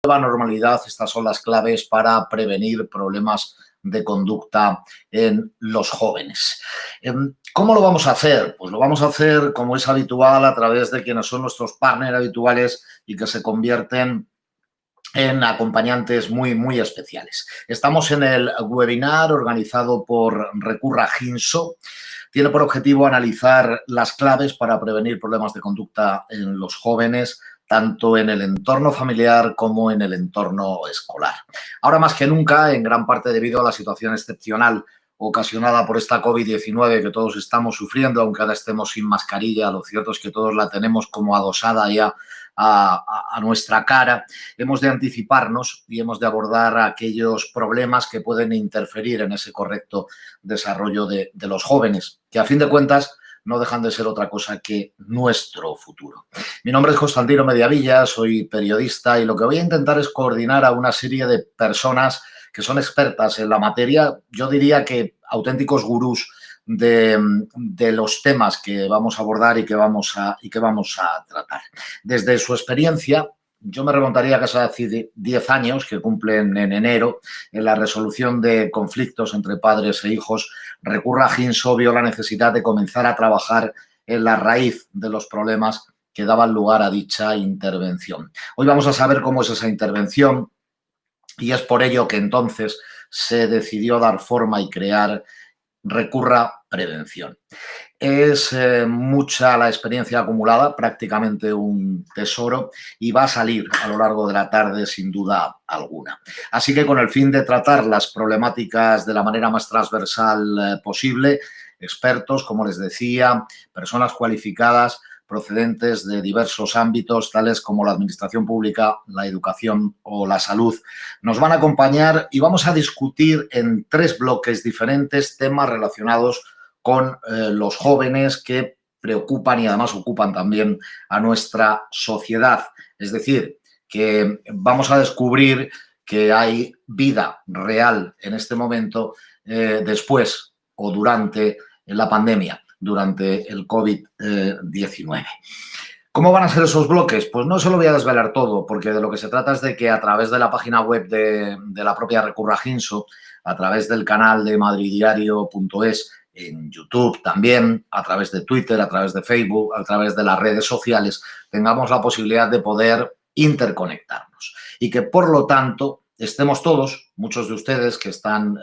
nueva normalidad, estas son las claves para prevenir problemas de conducta en los jóvenes. ¿Cómo lo vamos a hacer? Pues lo vamos a hacer, como es habitual, a través de quienes son nuestros partners habituales y que se convierten en acompañantes muy especiales. Estamos en el webinar organizado por Recurra Ginso. Tiene por objetivo analizar las claves para prevenir problemas de conducta en los jóvenes, tanto en el entorno familiar como en el entorno escolar. Ahora más que nunca, en gran parte debido a la situación excepcional ocasionada por esta COVID-19 que todos estamos sufriendo, aunque ahora estemos sin mascarilla, lo cierto es que todos la tenemos como adosada ya a nuestra cara. Hemos de anticiparnos y hemos de abordar aquellos problemas que pueden interferir en ese correcto desarrollo de los jóvenes, que a fin de cuentas no dejan de ser otra cosa que nuestro futuro. Mi nombre es Constantino Mediavilla, soy periodista y lo que voy a intentar es coordinar a una serie de personas que son expertas en la materia, yo diría que auténticos gurús de los temas que vamos a abordar y que vamos a tratar. Desde su experiencia, yo me remontaría casi hace 10 años, que cumplen en enero, en la resolución de conflictos entre padres e hijos. Recurra Ginso vio la necesidad de comenzar a trabajar en la raíz de los problemas que daban lugar a dicha intervención. Hoy vamos a saber cómo es esa intervención y es por ello que entonces se decidió dar forma y crear Recurra Prevención. Es mucha la experiencia acumulada, prácticamente un tesoro, y va a salir a lo largo de la tarde sin duda alguna. Así que con el fin de tratar las problemáticas de la manera más transversal posible, expertos, como les decía, personas cualificadas procedentes de diversos ámbitos, tales como la administración pública, la educación o la salud, nos van a acompañar y vamos a discutir en 3 bloques diferentes temas relacionados con los jóvenes que preocupan y además ocupan también a nuestra sociedad. Es decir, que vamos a descubrir que hay vida real en este momento después o durante la pandemia, durante el COVID-19. ¿Cómo van a ser esos bloques? Pues no se lo voy a desvelar todo, porque de lo que se trata es de que a través de la página web de la propia Recurra Ginso, a través del canal de madriddiario.es, en YouTube también, a través de Twitter, a través de Facebook, a través de las redes sociales, tengamos la posibilidad de poder interconectarnos y que, por lo tanto, estemos todos, muchos de ustedes que están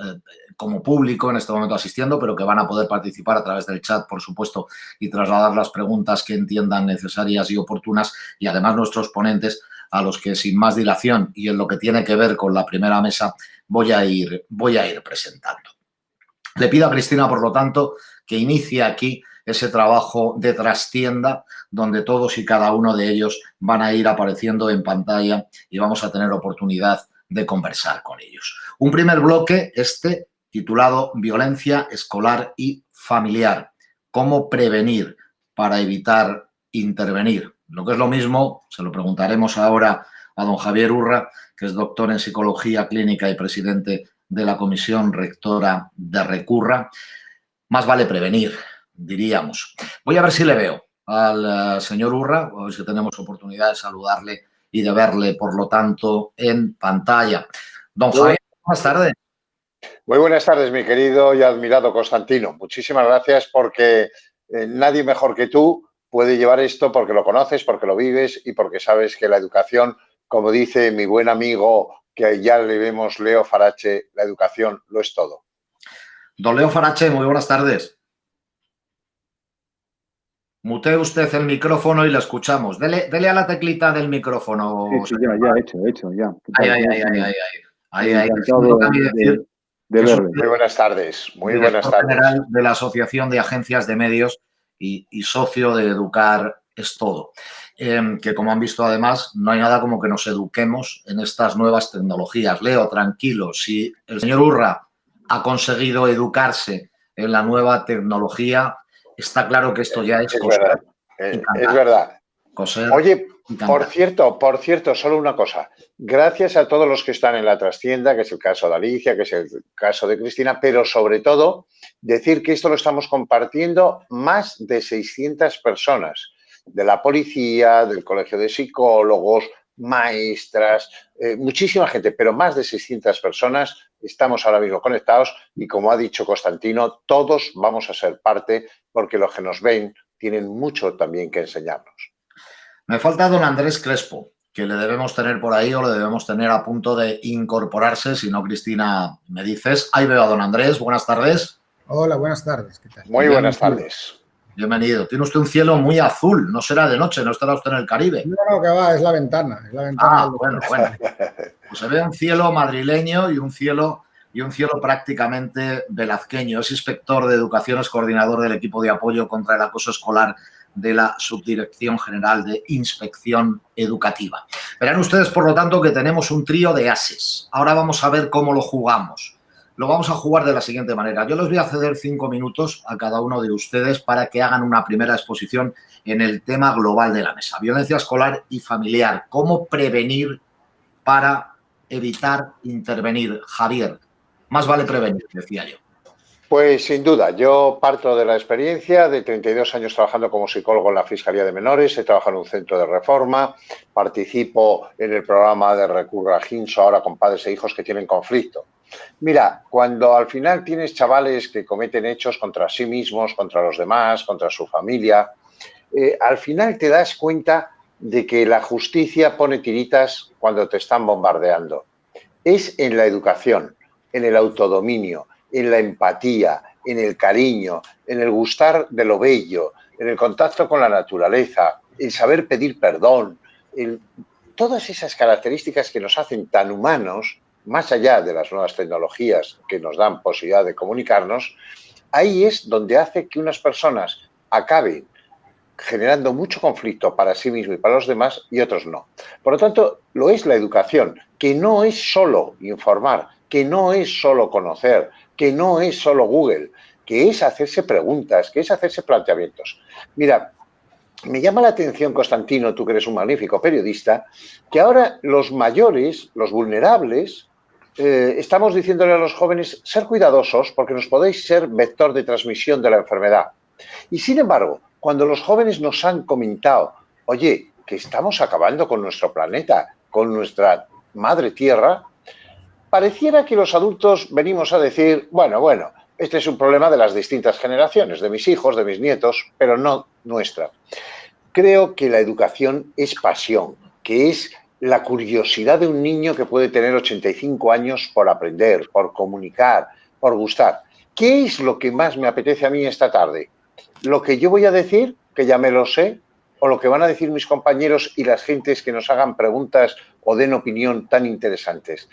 como público en este momento asistiendo, pero que van a poder participar a través del chat, por supuesto, y trasladar las preguntas que entiendan necesarias y oportunas, y además nuestros ponentes, a los que sin más dilación y en lo que tiene que ver con la primera mesa voy a ir presentando. Le pido a Cristina, por lo tanto, que inicie aquí ese trabajo de trastienda donde todos y cada uno de ellos van a ir apareciendo en pantalla y vamos a tener oportunidad de conversar con ellos. Un primer bloque, titulado Violencia escolar y familiar. ¿Cómo prevenir para evitar intervenir? Lo que es lo mismo, se lo preguntaremos ahora a don Javier Urra, que es doctor en Psicología Clínica y presidente de la Comisión Rectora de Recurra. Más vale prevenir, diríamos. Voy a ver si le veo al señor Urra, a ver si tenemos oportunidad de saludarle y de verle, por lo tanto, en pantalla. Don Javier, buenas tardes. Muy buenas tardes, mi querido y admirado Constantino. Muchísimas gracias porque nadie mejor que tú puede llevar esto porque lo conoces, porque lo vives y porque sabes que la educación, como dice mi buen amigo que ya le vemos, Leo Farache, la educación lo es todo. Don Leo Farache, muy buenas tardes. Mutee usted el micrófono y lo escuchamos. Dele a la teclita del micrófono. Sí, ya, hecho, ya. Ahí. Encantado de verle. Muy buenas tardes, muy buenas tardes. General de la Asociación de Agencias de Medios y socio de Educar es Todo. Que como han visto además, no hay nada como que nos eduquemos en estas nuevas tecnologías. Leo, tranquilo, si el señor Urra ha conseguido educarse en la nueva tecnología, está claro que esto ya es verdad. Es verdad. Oye, por cierto, solo una cosa. Gracias a todos los que están en la trastienda, que es el caso de Alicia, que es el caso de Cristina, pero sobre todo decir que esto lo estamos compartiendo más de 600 personas, de la policía, del Colegio de Psicólogos, maestras, muchísima gente, pero más de 600 personas estamos ahora mismo conectados y, como ha dicho Constantino, todos vamos a ser parte porque los que nos ven tienen mucho también que enseñarnos. Me falta don Andrés Crespo, que le debemos tener por ahí o le debemos tener a punto de incorporarse, si no, Cristina, me dices. Ahí veo a don Andrés, buenas tardes. Hola, buenas tardes, ¿qué tal? Muy buenas tardes. Bienvenido. Tiene usted un cielo muy azul, no será de noche, no estará usted en el Caribe. No, que va, es la ventana. Ah, bueno. Pues se ve un cielo madrileño y un cielo prácticamente velazqueño. Es inspector de educación, es coordinador del equipo de apoyo contra el acoso escolar de la Subdirección General de Inspección Educativa. Verán ustedes, por lo tanto, que tenemos un trío de ases. Ahora vamos a ver cómo lo jugamos. Lo vamos a jugar de la siguiente manera. Yo les voy a ceder 5 minutos a cada uno de ustedes para que hagan una primera exposición en el tema global de la mesa. Violencia escolar y familiar. ¿Cómo prevenir para evitar intervenir? Javier, más vale prevenir, decía yo. Pues sin duda, yo parto de la experiencia de 32 años trabajando como psicólogo en la Fiscalía de Menores, he trabajado en un centro de reforma, participo en el programa de Recurra Ginso ahora con padres e hijos que tienen conflicto. Mira, cuando al final tienes chavales que cometen hechos contra sí mismos, contra los demás, contra su familia, al final te das cuenta de que la justicia pone tiritas cuando te están bombardeando. Es en la educación, en el autodominio, en la empatía, en el cariño, en el gustar de lo bello, en el contacto con la naturaleza, el saber pedir perdón, todas esas características que nos hacen tan humanos, más allá de las nuevas tecnologías que nos dan posibilidad de comunicarnos, ahí es donde hace que unas personas acaben generando mucho conflicto para sí mismo y para los demás y otros no. Por lo tanto, lo es la educación, que no es solo informar, que no es solo conocer, que no es solo Google, que es hacerse preguntas, que es hacerse planteamientos. Mira, me llama la atención, Constantino, tú que eres un magnífico periodista, que ahora los mayores, los vulnerables, estamos diciéndole a los jóvenes ser cuidadosos porque nos podéis ser vector de transmisión de la enfermedad. Y sin embargo, cuando los jóvenes nos han comentado, oye, que estamos acabando con nuestro planeta, con nuestra madre tierra, pareciera que los adultos venimos a decir, bueno, este es un problema de las distintas generaciones, de mis hijos, de mis nietos, pero no nuestra. Creo que la educación es pasión, que es la curiosidad de un niño que puede tener 85 años por aprender, por comunicar, por gustar. ¿Qué es lo que más me apetece a mí esta tarde? ¿Lo que yo voy a decir, que ya me lo sé, o lo que van a decir mis compañeros y las gentes que nos hagan preguntas o den opinión tan interesantes?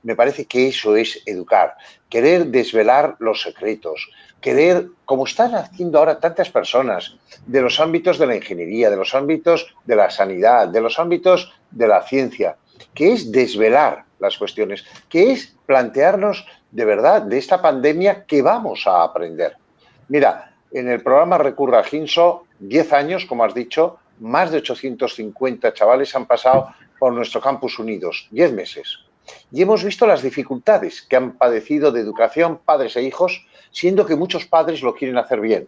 Me parece que eso es educar, querer desvelar los secretos, querer, como están haciendo ahora tantas personas, de los ámbitos de la ingeniería, de los ámbitos de la sanidad, de los ámbitos de la ciencia, que es desvelar las cuestiones, que es plantearnos de verdad de esta pandemia qué vamos a aprender. Mira, en el programa Recurra Ginso, 10 años, como has dicho, más de 850 chavales han pasado por nuestro Campus Unidos, 10 meses. Y hemos visto las dificultades que han padecido de educación padres e hijos, siendo que muchos padres lo quieren hacer bien.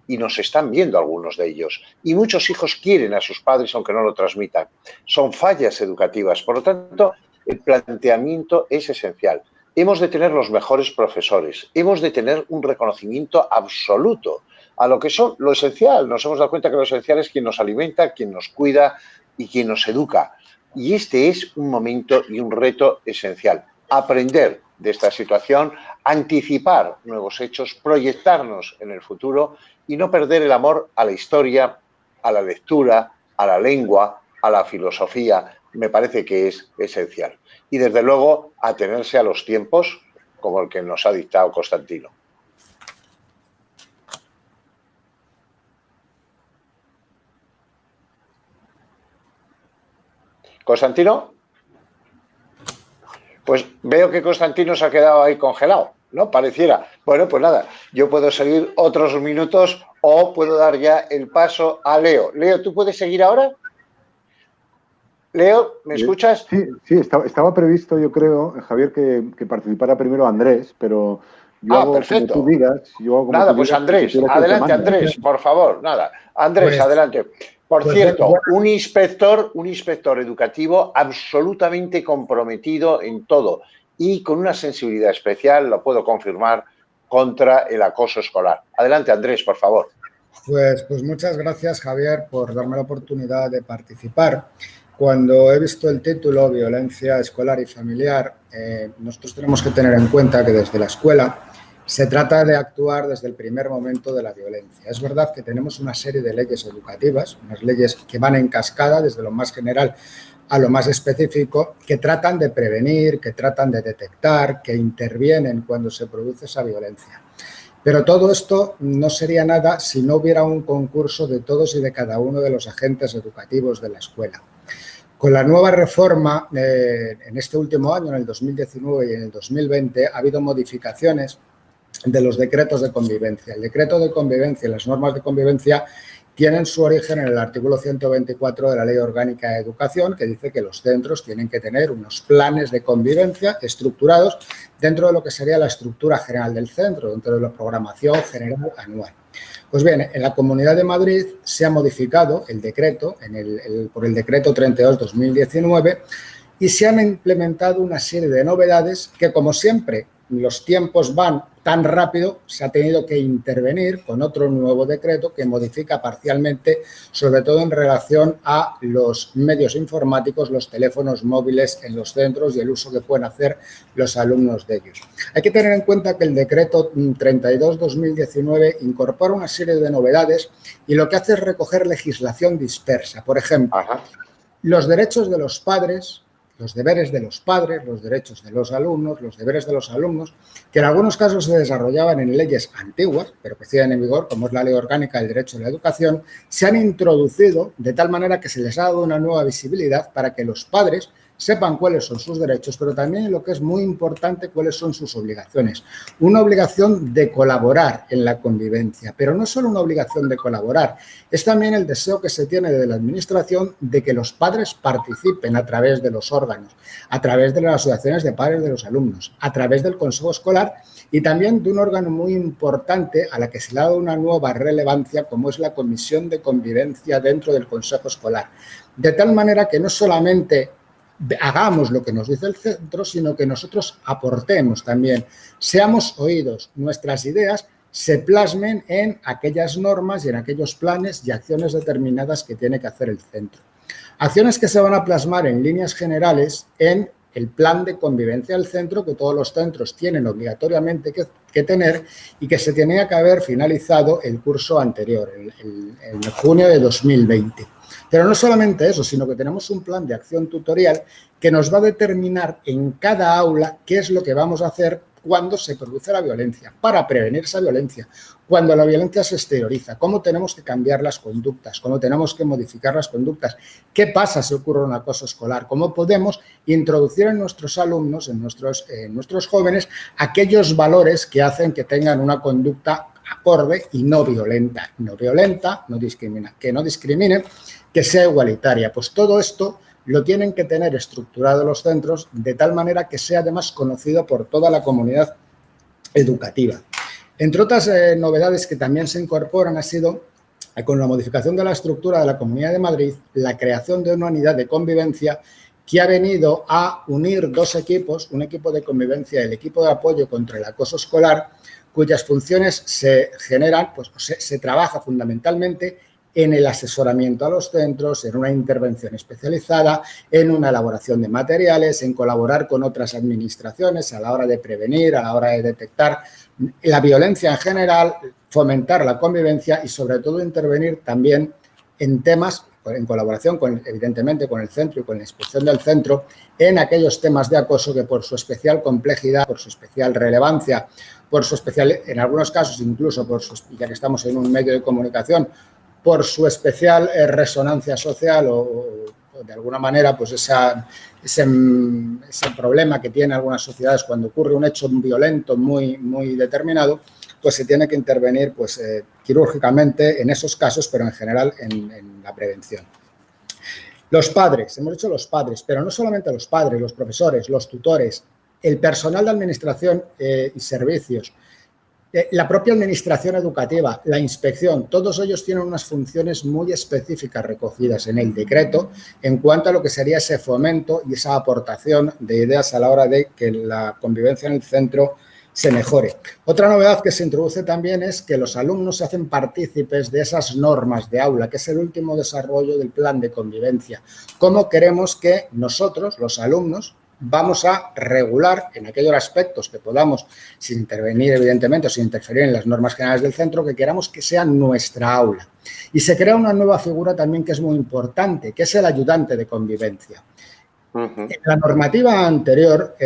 Y nos están viendo algunos de ellos. Y muchos hijos quieren a sus padres aunque no lo transmitan. Son fallas educativas. Por lo tanto, el planteamiento es esencial. Hemos de tener los mejores profesores. Hemos de tener un reconocimiento absoluto a lo que son lo esencial. Nos hemos dado cuenta que lo esencial es quien nos alimenta, quien nos cuida y quien nos educa. Y este es un momento y un reto esencial. Aprender de esta situación, anticipar nuevos hechos, proyectarnos en el futuro y no perder el amor a la historia, a la lectura, a la lengua, a la filosofía. Me parece que es esencial. Y desde luego atenerse a los tiempos como el que nos ha dictado Constantino. ¿Constantino? Pues veo que Constantino se ha quedado ahí congelado, ¿no? Pareciera. Bueno, pues nada, yo puedo seguir otros minutos o puedo dar ya el paso a Leo. Leo, ¿tú puedes seguir ahora? Leo, ¿me escuchas? Sí, estaba previsto, yo creo, Javier, que participara primero Andrés, pero yo hago perfecto. como tú digas. Nada, pues Andrés, adelante Andrés, por favor, nada. Andrés, pues, adelante. Por Pues cierto, bueno. un inspector educativo absolutamente comprometido en todo y con una sensibilidad especial, lo puedo confirmar, contra el acoso escolar. Adelante, Andrés, por favor. Pues muchas gracias, Javier, por darme la oportunidad de participar. Cuando he visto el título Violencia escolar y familiar, nosotros tenemos que tener en cuenta que desde la escuela se trata de actuar desde el primer momento de la violencia. Es verdad que tenemos una serie de leyes educativas, unas leyes que van en cascada desde lo más general a lo más específico, que tratan de prevenir, que tratan de detectar, que intervienen cuando se produce esa violencia. Pero todo esto no sería nada si no hubiera un concurso de todos y de cada uno de los agentes educativos de la escuela. Con la nueva reforma, en este último año, en el 2019 y en el 2020, ha habido modificaciones de los decretos de convivencia. El decreto de convivencia y las normas de convivencia tienen su origen en el artículo 124 de la Ley Orgánica de Educación, que dice que los centros tienen que tener unos planes de convivencia estructurados dentro de lo que sería la estructura general del centro, dentro de la programación general anual. Pues bien, en la Comunidad de Madrid se ha modificado el decreto por el decreto 32/2019 y se han implementado una serie de novedades que, como siempre, los tiempos van tan rápido, se ha tenido que intervenir con otro nuevo decreto que modifica parcialmente, sobre todo en relación a los medios informáticos, los teléfonos móviles en los centros y el uso que pueden hacer los alumnos de ellos. Hay que tener en cuenta que el decreto 32/2019 incorpora una serie de novedades y lo que hace es recoger legislación dispersa. Por ejemplo, los derechos de los padres, los deberes de los padres, los derechos de los alumnos, los deberes de los alumnos, que en algunos casos se desarrollaban en leyes antiguas, pero que siguen en vigor, como es la Ley Orgánica del Derecho de la Educación, se han introducido de tal manera que se les ha dado una nueva visibilidad para que los padres sepan cuáles son sus derechos, pero también, lo que es muy importante, cuáles son sus obligaciones. Una obligación de colaborar en la convivencia, pero no solo una obligación de colaborar, es también el deseo que se tiene de la Administración de que los padres participen a través de los órganos, a través de las asociaciones de padres de los alumnos, a través del Consejo Escolar y también de un órgano muy importante a la que se le ha dado una nueva relevancia, como es la Comisión de Convivencia dentro del Consejo Escolar. De tal manera que no solamente hagamos lo que nos dice el centro, sino que nosotros aportemos también, seamos oídos, nuestras ideas se plasmen en aquellas normas y en aquellos planes y acciones determinadas que tiene que hacer el centro. Acciones que se van a plasmar en líneas generales en el plan de convivencia del centro que todos los centros tienen obligatoriamente que tener y que se tenía que haber finalizado el curso anterior, en junio de 2020. Pero no solamente eso, sino que tenemos un plan de acción tutorial que nos va a determinar en cada aula qué es lo que vamos a hacer cuando se produce la violencia, para prevenir esa violencia, cuando la violencia se exterioriza, cómo tenemos que cambiar las conductas, cómo tenemos que modificar las conductas, qué pasa si ocurre un acoso escolar, cómo podemos introducir en nuestros alumnos, en nuestros jóvenes, aquellos valores que hacen que tengan una conducta acorde y no violenta, no discrimina, que no discrimine, que sea igualitaria. Pues todo esto lo tienen que tener estructurado los centros de tal manera que sea además conocido por toda la comunidad educativa. Entre otras novedades que también se incorporan ha sido, con la modificación de la estructura de la Comunidad de Madrid, la creación de una unidad de convivencia que ha venido a unir dos equipos, un equipo de convivencia y el equipo de apoyo contra el acoso escolar, cuyas funciones se generan, pues se trabaja fundamentalmente en el asesoramiento a los centros, en una intervención especializada, en una elaboración de materiales, en colaborar con otras administraciones a la hora de prevenir, a la hora de detectar la violencia en general, fomentar la convivencia y sobre todo intervenir también en temas, en colaboración evidentemente con el centro y con la inspección del centro, en aquellos temas de acoso que por su especial complejidad, por su especial relevancia, por su especial, en algunos casos incluso, ya que estamos en un medio de comunicación, por su especial resonancia social o de alguna manera pues ese problema que tienen algunas sociedades cuando ocurre un hecho violento muy determinado, pues se tiene que intervenir pues, quirúrgicamente en esos casos, pero en general en la prevención. Los padres, hemos dicho los padres, pero no solamente los padres, los profesores, los tutores, el personal de administración y servicios, La propia administración educativa, la inspección, todos ellos tienen unas funciones muy específicas recogidas en el decreto en cuanto a lo que sería ese fomento y esa aportación de ideas a la hora de que la convivencia en el centro se mejore. Otra novedad que se introduce también es que los alumnos se hacen partícipes de esas normas de aula, que es el último desarrollo del plan de convivencia. ¿Cómo queremos que nosotros, los alumnos, vamos a regular en aquellos aspectos que podamos, sin intervenir evidentemente o sin interferir en las normas generales del centro, que queramos que sea nuestra aula? Y se crea una nueva figura también que es muy importante, que es el ayudante de convivencia. En la normativa anterior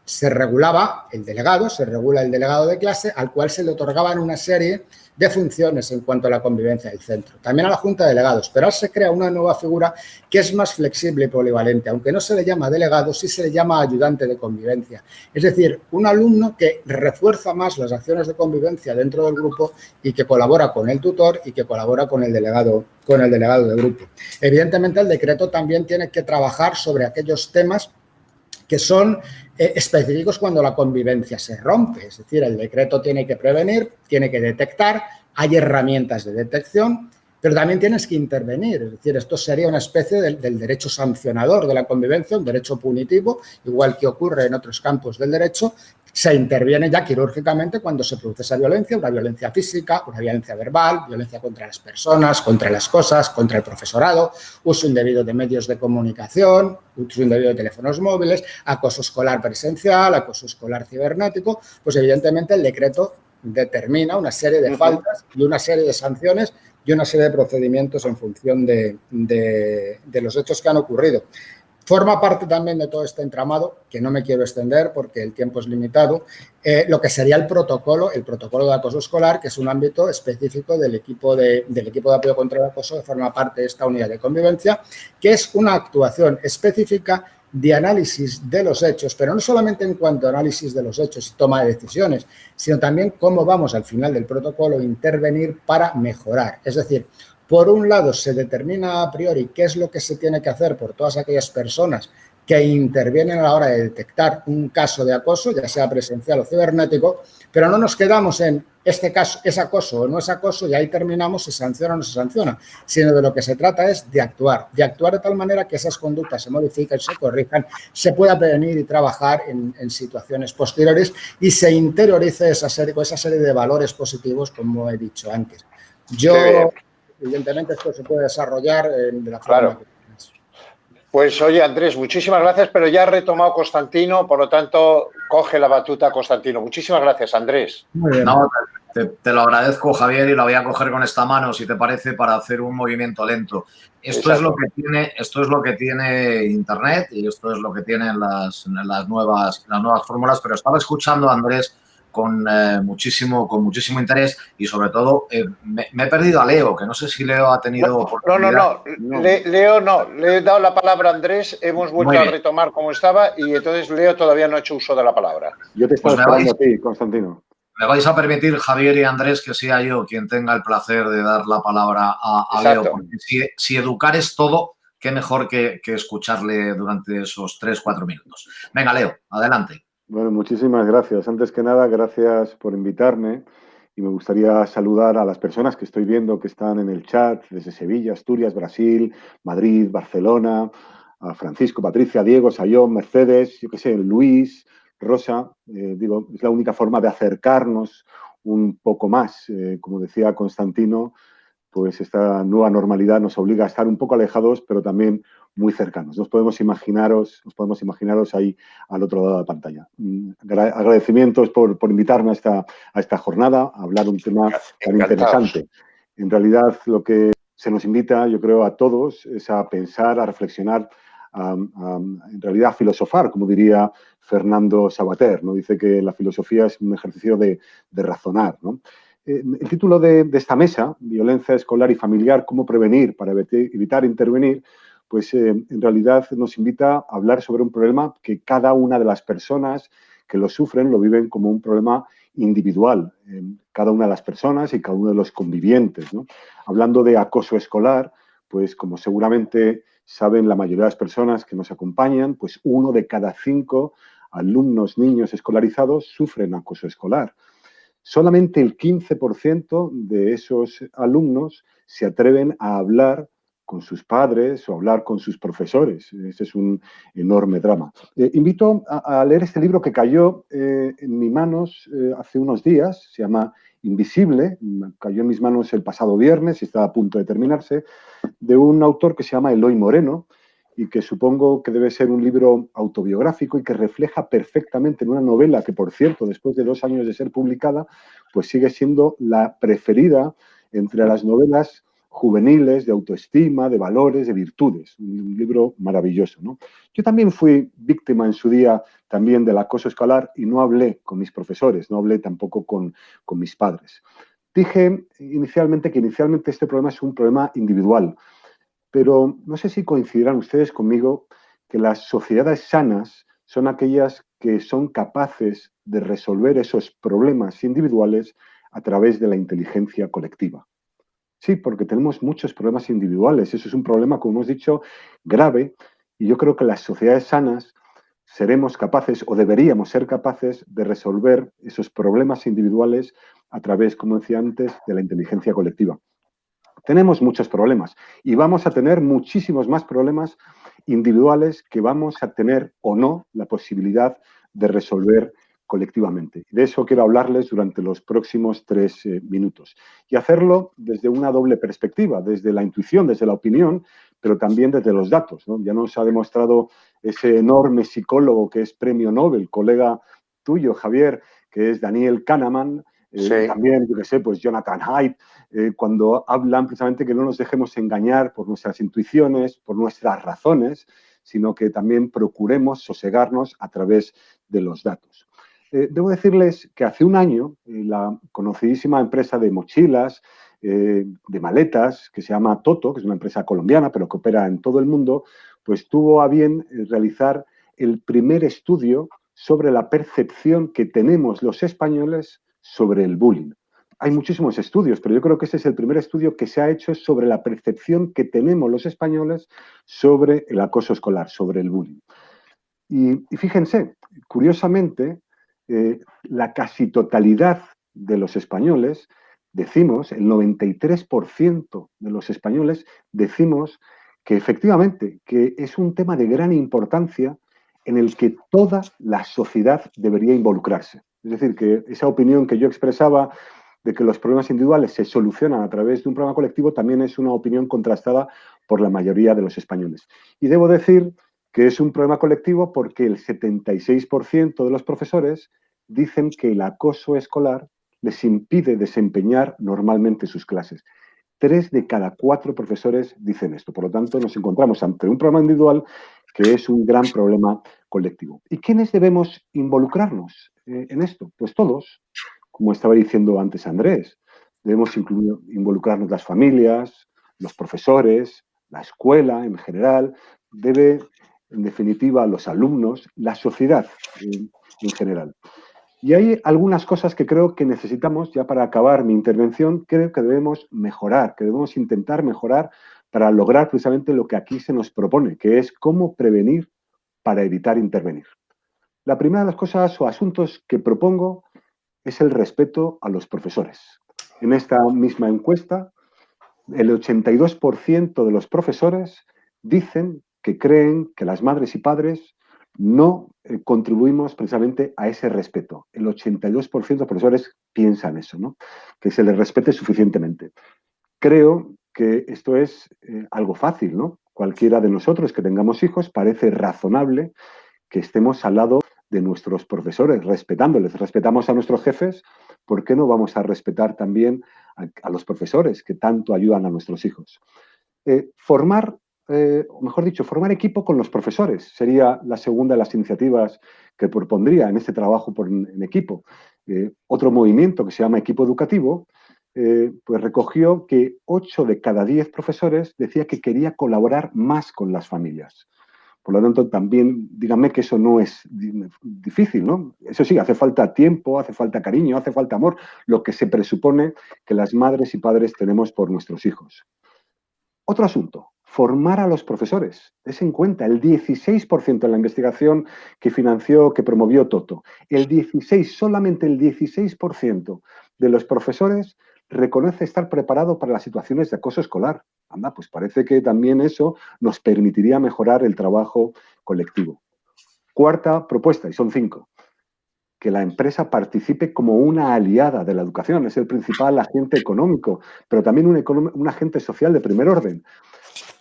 se regulaba el delegado, se regula el delegado de clase, al cual se le otorgaban una serie de funciones en cuanto a la convivencia del centro. También a la Junta de Delegados, pero ahora se crea una nueva figura que es más flexible y polivalente. Aunque no se le llama delegado, sí se le llama ayudante de convivencia. Es decir, un alumno que refuerza más las acciones de convivencia dentro del grupo y que colabora con el tutor y que colabora con el delegado del grupo. Evidentemente, el decreto también tiene que trabajar sobre aquellos temas que son específicos cuando la convivencia se rompe. Es decir, el decreto tiene que prevenir, tiene que detectar, hay herramientas de detección, pero también tienes que intervenir. Es decir, esto sería una especie del derecho sancionador de la convivencia, un derecho punitivo, igual que ocurre en otros campos del derecho. Se interviene ya quirúrgicamente cuando se produce esa violencia, una violencia física, una violencia verbal, violencia contra las personas, contra las cosas, contra el profesorado, uso indebido de medios de comunicación, uso indebido de teléfonos móviles, acoso escolar presencial, acoso escolar cibernético. Pues evidentemente el decreto determina una serie de faltas y una serie de sanciones y una serie de procedimientos en función de los hechos que han ocurrido. Forma parte también de todo este entramado, que no me quiero extender porque el tiempo es limitado, lo que sería el protocolo de acoso escolar, que es un ámbito específico del equipo de apoyo contra el acoso, que forma parte de esta unidad de convivencia, que es una actuación específica de análisis de los hechos, pero no solamente en cuanto a análisis de los hechos y toma de decisiones, sino también cómo vamos al final del protocolo a intervenir para mejorar. Es decir, por un lado, se determina a priori qué es lo que se tiene que hacer por todas aquellas personas que intervienen a la hora de detectar un caso de acoso, ya sea presencial o cibernético, pero no nos quedamos en este caso, es acoso o no es acoso, y ahí terminamos, se sanciona o no se sanciona, sino de lo que se trata es de actuar de tal manera que esas conductas se modifiquen, se corrijan, se pueda prevenir y trabajar en situaciones posteriores y se interiorice esa serie de valores positivos, como he dicho antes. Evidentemente, esto se puede desarrollar de la forma que quieras. Pues oye, Andrés, muchísimas gracias, pero ya ha retomado Constantino, por lo tanto, coge la batuta Constantino. Muchísimas gracias, Andrés. Muy bien. No, te lo agradezco, Javier, y la voy a coger con esta mano, si te parece, para hacer un movimiento lento. Esto es lo que tiene Internet y esto es lo que tienen las nuevas fórmulas, pero estaba escuchando a Andrés con muchísimo interés y sobre todo me he perdido a Leo, que no sé si Leo ha tenido oportunidad. No. Leo no, le he dado la palabra a Andrés, hemos vuelto a retomar como estaba y entonces Leo todavía no ha hecho uso de la palabra. Yo te estaba esperando a ti, Constantino. Me vais a permitir, Javier y Andrés, que sea yo quien tenga el placer de dar la palabra a Leo, porque si educar es todo, qué mejor que escucharle durante esos 3-4 minutos. Venga, Leo, adelante. Bueno, muchísimas gracias. Antes que nada, gracias por invitarme y me gustaría saludar a las personas que estoy viendo que están en el chat desde Sevilla, Asturias, Brasil, Madrid, Barcelona, a Francisco, Patricia, Diego, Sayón, Mercedes, yo qué sé, Luis, Rosa. Es la única forma de acercarnos un poco más. Como decía Constantino, pues esta nueva normalidad nos obliga a estar un poco alejados, pero también muy cercanos. Nos podemos imaginaros ahí al otro lado de la pantalla. Agradecimientos por invitarme a esta jornada, a hablar un tema tan interesante. En realidad, lo que se nos invita, yo creo, a todos es a pensar, a reflexionar, en realidad a filosofar, como diría Fernando Savater, ¿no? Dice que la filosofía es un ejercicio de razonar, ¿no? El título de esta mesa, Violencia escolar y familiar, cómo prevenir para evitar intervenir, pues en realidad nos invita a hablar sobre un problema que cada una de las personas que lo sufren lo viven como un problema individual, cada una de las personas y cada uno de los convivientes, ¿no? Hablando de acoso escolar, pues como seguramente saben la mayoría de las personas que nos acompañan, pues 1 de cada 5 alumnos, niños escolarizados sufren acoso escolar. Solamente el 15% de esos alumnos se atreven a hablar con sus padres o hablar con sus profesores. Ese es un enorme drama. Invito a leer este libro que cayó en mis manos hace unos días, se llama Invisible, cayó en mis manos el pasado viernes y está a punto de terminarse, de un autor que se llama Eloy Moreno, y que supongo que debe ser un libro autobiográfico y que refleja perfectamente en una novela que, por cierto, después de 2 años de ser publicada, pues sigue siendo la preferida entre las novelas juveniles de autoestima, de valores, de virtudes. Un libro maravilloso, ¿no? Yo también fui víctima en su día también del acoso escolar y no hablé con mis profesores, no hablé tampoco con mis padres. Dije inicialmente que este problema es un problema individual, pero no sé si coincidirán ustedes conmigo que las sociedades sanas son aquellas que son capaces de resolver esos problemas individuales a través de la inteligencia colectiva. Sí, porque tenemos muchos problemas individuales. Eso es un problema, como hemos dicho, grave, y yo creo que las sociedades sanas seremos capaces o deberíamos ser capaces de resolver esos problemas individuales a través, como decía antes, de la inteligencia colectiva. Tenemos muchos problemas y vamos a tener muchísimos más problemas individuales que vamos a tener o no la posibilidad de resolver colectivamente. De eso quiero hablarles durante los próximos 3 minutos y hacerlo desde una doble perspectiva, desde la intuición, desde la opinión, pero también desde los datos, ¿no? Ya nos ha demostrado ese enorme psicólogo que es premio Nobel, colega tuyo, Javier, que es Daniel Kahneman, Sí. también, yo qué sé, pues Jonathan Haidt, cuando hablan precisamente que no nos dejemos engañar por nuestras intuiciones, por nuestras razones, sino que también procuremos sosegarnos a través de los datos. Debo decirles que hace un año la conocidísima empresa de mochilas, de maletas, que se llama Toto, que es una empresa colombiana, pero que opera en todo el mundo, pues tuvo a bien realizar el primer estudio sobre la percepción que tenemos los españoles sobre el bullying. Hay muchísimos estudios, pero yo creo que ese es el primer estudio que se ha hecho sobre la percepción que tenemos los españoles sobre el acoso escolar, sobre el bullying. Y fíjense, curiosamente, la casi totalidad de los españoles decimos, el 93% de los españoles decimos que efectivamente que es un tema de gran importancia en el que toda la sociedad debería involucrarse. Es decir, que esa opinión que yo expresaba de que los problemas individuales se solucionan a través de un programa colectivo también es una opinión contrastada por la mayoría de los españoles. Y debo decir que es un problema colectivo porque el 76% de los profesores dicen que el acoso escolar les impide desempeñar normalmente sus clases. 3 de cada 4 profesores dicen esto. Por lo tanto, nos encontramos ante un problema individual que es un gran problema colectivo. ¿Y quiénes debemos involucrarnos en esto? Pues todos, como estaba diciendo antes Andrés. Debemos involucrarnos las familias, los profesores, la escuela en general, debe, en definitiva, los alumnos, la sociedad en general. Y hay algunas cosas que creo que necesitamos, ya para acabar mi intervención, creo que debemos mejorar, que debemos intentar mejorar para lograr precisamente lo que aquí se nos propone, que es cómo prevenir para evitar intervenir. La primera de las cosas o asuntos que propongo es el respeto a los profesores. En esta misma encuesta, el 82% de los profesores dicen que creen que las madres y padres no contribuimos precisamente a ese respeto. El 82% de profesores piensan eso, ¿no? Que se les respete suficientemente. Creo que esto es algo fácil, ¿no? Cualquiera de nosotros que tengamos hijos parece razonable que estemos al lado de nuestros profesores, respetándoles. Respetamos a nuestros jefes, ¿por qué no vamos a respetar también a los profesores que tanto ayudan a nuestros hijos? Formar equipo con los profesores sería la segunda de las iniciativas que propondría en este trabajo en equipo. Otro movimiento que se llama Equipo Educativo, pues recogió que 8 de cada 10 profesores decía que quería colaborar más con las familias. Por lo tanto, también díganme que eso no es difícil, ¿no? Eso sí, hace falta tiempo, hace falta cariño, hace falta amor, lo que se presupone que las madres y padres tenemos por nuestros hijos. Otro asunto, formar a los profesores. Des en cuenta, el 16% en la investigación que financió, que promovió Toto, solamente el 16% de los profesores reconoce estar preparado para las situaciones de acoso escolar. Anda, pues parece que también eso nos permitiría mejorar el trabajo colectivo. Cuarta propuesta, y son 5, que la empresa participe como una aliada de la educación. Es el principal agente económico, pero también un agente social de primer orden.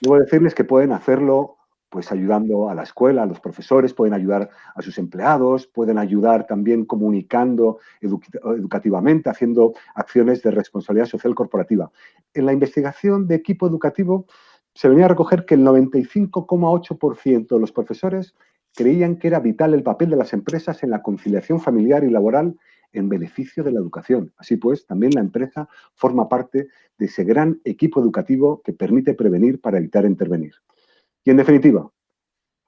Debo decirles que pueden hacerlo pues ayudando a la escuela, a los profesores, pueden ayudar a sus empleados, pueden ayudar también comunicando educativamente, haciendo acciones de responsabilidad social corporativa. En la investigación de equipo educativo se venía a recoger que el 95,8% de los profesores creían que era vital el papel de las empresas en la conciliación familiar y laboral en beneficio de la educación. Así pues, también la empresa forma parte de ese gran equipo educativo que permite prevenir para evitar intervenir. Y en definitiva,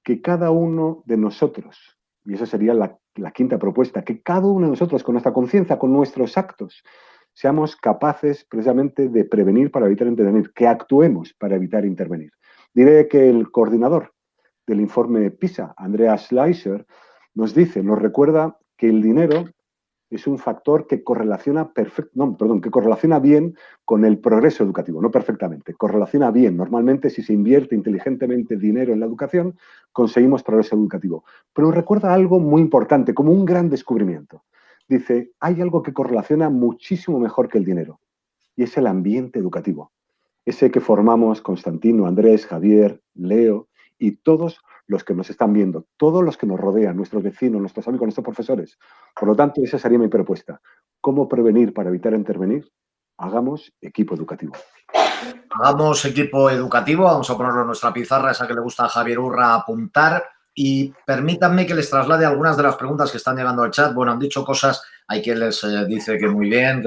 que cada uno de nosotros, y esa sería la quinta propuesta, que cada uno de nosotros con nuestra conciencia, con nuestros actos, seamos capaces precisamente de prevenir para evitar intervenir, que actuemos para evitar intervenir. Diré que el coordinador del informe PISA, Andreas Schleicher, nos recuerda que el dinero es un factor que correlaciona bien con el progreso educativo, no perfectamente, correlaciona bien. Normalmente, si se invierte inteligentemente dinero en la educación, conseguimos progreso educativo. Pero recuerda algo muy importante, como un gran descubrimiento. Dice, hay algo que correlaciona muchísimo mejor que el dinero, y es el ambiente educativo. Ese que formamos Constantino, Andrés, Javier, Leo y todos los que nos están viendo, todos los que nos rodean, nuestros vecinos, nuestros amigos, nuestros profesores. Por lo tanto, esa sería mi propuesta. ¿Cómo prevenir para evitar intervenir? Hagamos equipo educativo. Hagamos equipo educativo, vamos a ponerlo en nuestra pizarra, esa que le gusta a Javier Urra apuntar, y permítanme que les traslade algunas de las preguntas que están llegando al chat. Bueno, han dicho cosas, hay quien les dice que muy bien,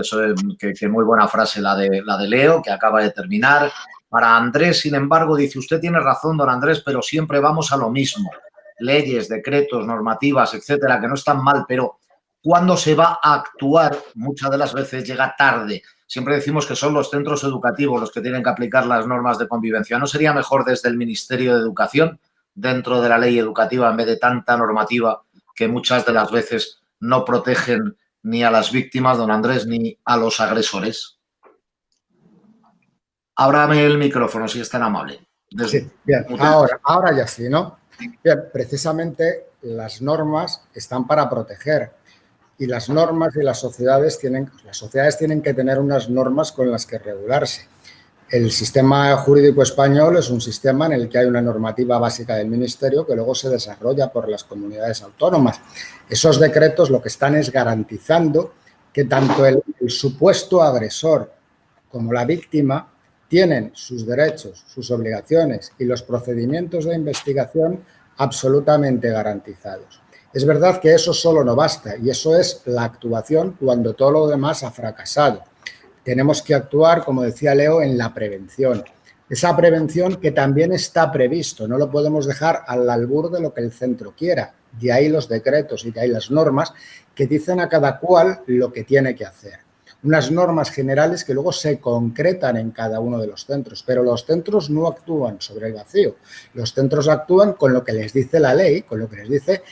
que muy buena frase la de Leo, que acaba de terminar. Para Andrés, sin embargo, dice, usted tiene razón, don Andrés, pero siempre vamos a lo mismo. Leyes, decretos, normativas, etcétera, que no están mal, pero ¿cuándo se va a actuar? Muchas de las veces llega tarde. Siempre decimos que son los centros educativos los que tienen que aplicar las normas de convivencia. ¿No sería mejor desde el Ministerio de Educación, dentro de la ley educativa, en vez de tanta normativa que muchas de las veces no protegen ni a las víctimas, don Andrés, ni a los agresores? Ábrame el micrófono, si es tan amable. Sí, bien, ahora ya sí, ¿no? Bien, precisamente las normas están para proteger, y las normas y las sociedades tienen que tener unas normas con las que regularse. El sistema jurídico español es un sistema en el que hay una normativa básica del Ministerio que luego se desarrolla por las comunidades autónomas. Esos decretos lo que están es garantizando que tanto el supuesto agresor como la víctima tienen sus derechos, sus obligaciones y los procedimientos de investigación absolutamente garantizados. Es verdad que eso solo no basta, y eso es la actuación cuando todo lo demás ha fracasado. Tenemos que actuar, como decía Leo, en la prevención. Esa prevención que también está previsto, no lo podemos dejar al albur de lo que el centro quiera. De ahí los decretos y de ahí las normas que dicen a cada cual lo que tiene que hacer. Unas normas generales que luego se concretan en cada uno de los centros, pero los centros no actúan sobre el vacío. Los centros actúan con lo que les dice la ley, con lo que les dice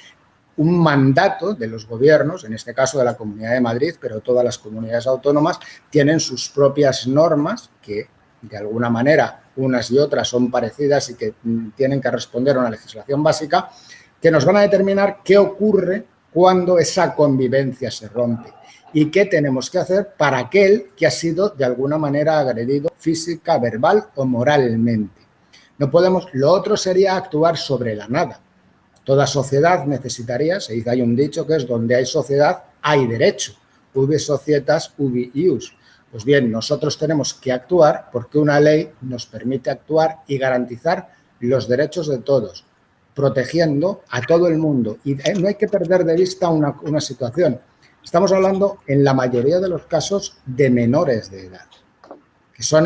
un mandato de los gobiernos, en este caso de la Comunidad de Madrid, pero todas las comunidades autónomas tienen sus propias normas que, de alguna manera, unas y otras son parecidas y que tienen que responder a una legislación básica, que nos van a determinar qué ocurre cuando esa convivencia se rompe y qué tenemos que hacer para aquel que ha sido, de alguna manera, agredido física, verbal o moralmente. No podemos, lo otro sería actuar sobre la nada. Toda sociedad necesitaría, se dice, hay un dicho que es donde hay sociedad, hay derecho. Ubi societas, ubi ius. Pues bien, nosotros tenemos que actuar porque una ley nos permite actuar y garantizar los derechos de todos, protegiendo a todo el mundo. Y no hay que perder de vista una situación. Estamos hablando, en la mayoría de los casos, de menores de edad, que son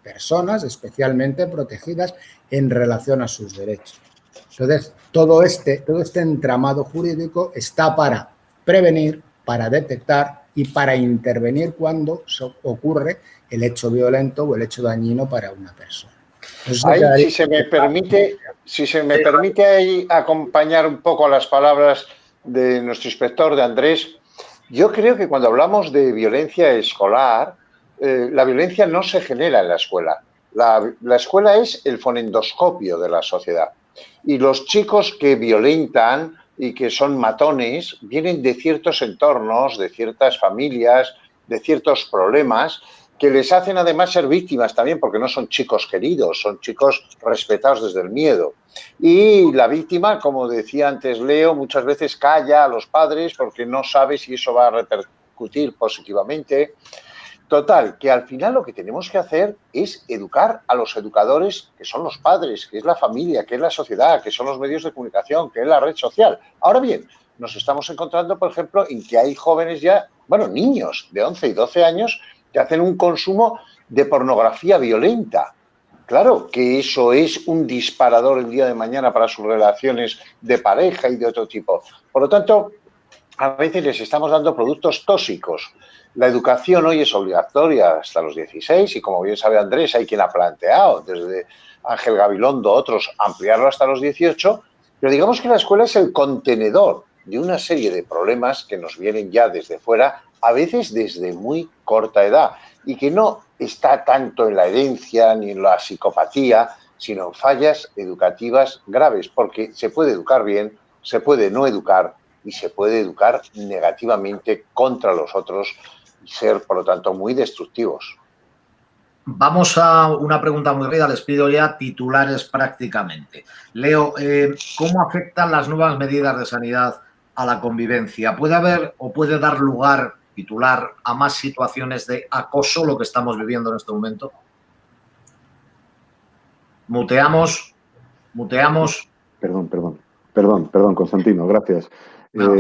personas especialmente protegidas en relación a sus derechos. Entonces, todo este entramado jurídico está para prevenir, para detectar y para intervenir cuando ocurre el hecho violento o el hecho dañino para una persona. Ahí, si se me permite ahí acompañar un poco a las palabras de nuestro inspector, de Andrés, yo creo que cuando hablamos de violencia escolar, la violencia no se genera en la escuela. La escuela es el fonendoscopio de la sociedad. Y los chicos que violentan y que son matones vienen de ciertos entornos, de ciertas familias, de ciertos problemas que les hacen además ser víctimas también, porque no son chicos queridos, son chicos respetados desde el miedo. Y la víctima, como decía antes Leo, muchas veces calla a los padres porque no sabe si eso va a repercutir positivamente. Total, que al final lo que tenemos que hacer es educar a los educadores, que son los padres, que es la familia, que es la sociedad, que son los medios de comunicación, que es la red social. Ahora bien, nos estamos encontrando, por ejemplo, en que hay jóvenes ya, bueno, niños de 11 y 12 años que hacen un consumo de pornografía violenta. Claro que eso es un disparador el día de mañana para sus relaciones de pareja y de otro tipo. Por lo tanto, a veces les estamos dando productos tóxicos. La educación hoy es obligatoria hasta los 16 y, como bien sabe Andrés, hay quien ha planteado, desde Ángel Gabilondo, otros, ampliarlo hasta los 18, pero digamos que la escuela es el contenedor de una serie de problemas que nos vienen ya desde fuera, a veces desde muy corta edad, y que no está tanto en la herencia ni en la psicopatía, sino en fallas educativas graves, porque se puede educar bien, se puede no educar y se puede educar negativamente contra los otros y ser, por lo tanto, muy destructivos. Vamos a una pregunta muy rápida, les pido ya titulares prácticamente. Leo, ¿cómo afectan las nuevas medidas de sanidad a la convivencia? ¿Puede haber o puede dar lugar, titular, a más situaciones de acoso, lo que estamos viviendo en este momento? Muteamos. Perdón, Constantino, gracias. No.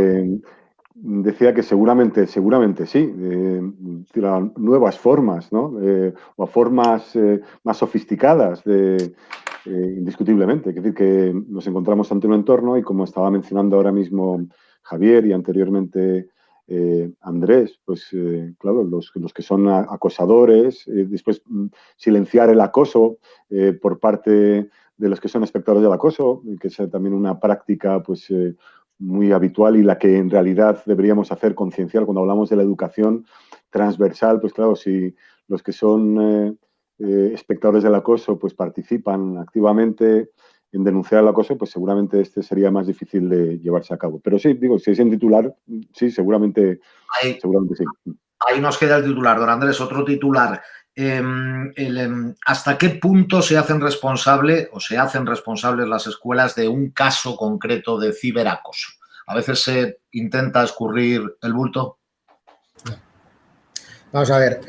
Decía que seguramente sí, nuevas formas, ¿no? O formas más sofisticadas, indiscutiblemente. Es decir, que nos encontramos ante un entorno y, como estaba mencionando ahora mismo Javier y anteriormente Andrés, pues claro, los que son acosadores, después silenciar el acoso por parte de los que son espectadores del acoso, que es también una práctica pues muy habitual y la que en realidad deberíamos hacer concienciar cuando hablamos de la educación transversal. Pues claro, si los que son espectadores del acoso pues participan activamente en denunciar el acoso, pues seguramente este sería más difícil de llevarse a cabo. Pero sí, digo, si es en titular, sí, seguramente sí. Ahí nos queda el titular, don Andrés, otro titular. ¿Hasta qué punto se hacen responsables las escuelas de un caso concreto de ciberacoso? ¿A veces se intenta escurrir el bulto? Vamos a ver,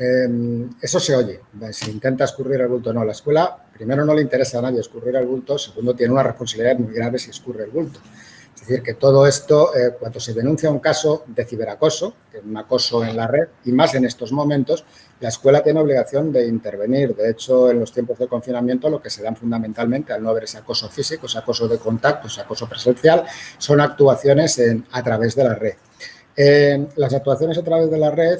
eso se oye, se intenta escurrir el bulto. No, la escuela, primero, no le interesa a nadie escurrir el bulto, segundo, tiene una responsabilidad muy grave si escurre el bulto. Es decir, que todo esto, cuando se denuncia un caso de ciberacoso, que es un acoso en la red, y más en estos momentos, la escuela tiene obligación de intervenir. De hecho, en los tiempos de confinamiento, lo que se dan fundamentalmente, al no haber ese acoso físico, ese acoso de contacto, ese acoso presencial, son actuaciones a través de la red. Las actuaciones a través de la red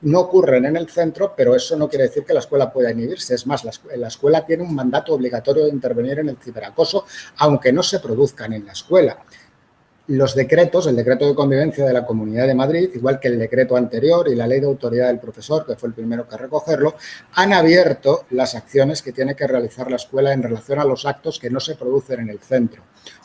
no ocurren en el centro, pero eso no quiere decir que la escuela pueda inhibirse. Es más, la escuela tiene un mandato obligatorio de intervenir en el ciberacoso, aunque no se produzcan en la escuela. Los decretos, el decreto de convivencia de la Comunidad de Madrid, igual que el decreto anterior y la ley de autoridad del profesor, que fue el primero que recogerlo, han abierto las acciones que tiene que realizar la escuela en relación a los actos que no se producen en el centro.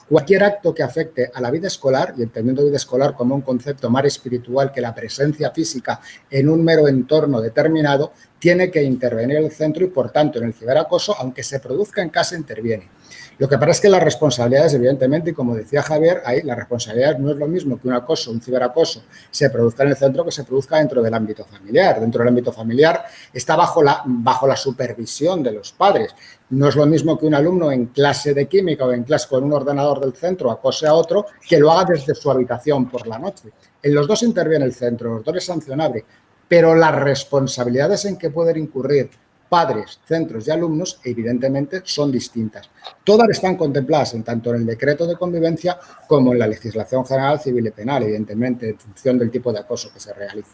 Cualquier acto que afecte a la vida escolar, y entendiendo vida escolar como un concepto más espiritual que la presencia física en un mero entorno determinado, tiene que intervenir el centro y, por tanto, en el ciberacoso, aunque se produzca en casa, interviene. Lo que pasa es que las responsabilidades, evidentemente, y como decía Javier, ahí la responsabilidad no es lo mismo que un acoso, un ciberacoso, se produzca en el centro que se produzca dentro del ámbito familiar. Dentro del ámbito familiar está bajo la supervisión de los padres. No es lo mismo que un alumno en clase de química o en clase con un ordenador del centro acose a otro que lo haga desde su habitación por la noche. En los dos interviene el centro, los dos es sancionable, pero las responsabilidades en que pueden incurrir padres, centros y alumnos, evidentemente, son distintas. Todas están contempladas tanto en el decreto de convivencia como en la legislación general civil y penal, evidentemente, en función del tipo de acoso que se realice.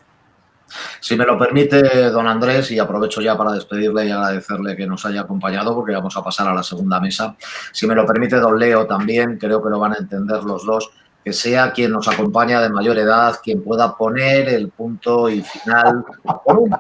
Si me lo permite, don Andrés, y aprovecho ya para despedirle y agradecerle que nos haya acompañado, porque vamos a pasar a la segunda mesa. Si me lo permite, don Leo, también, creo que lo van a entender los dos, que sea quien nos acompaña de mayor edad, quien pueda poner el punto y final con un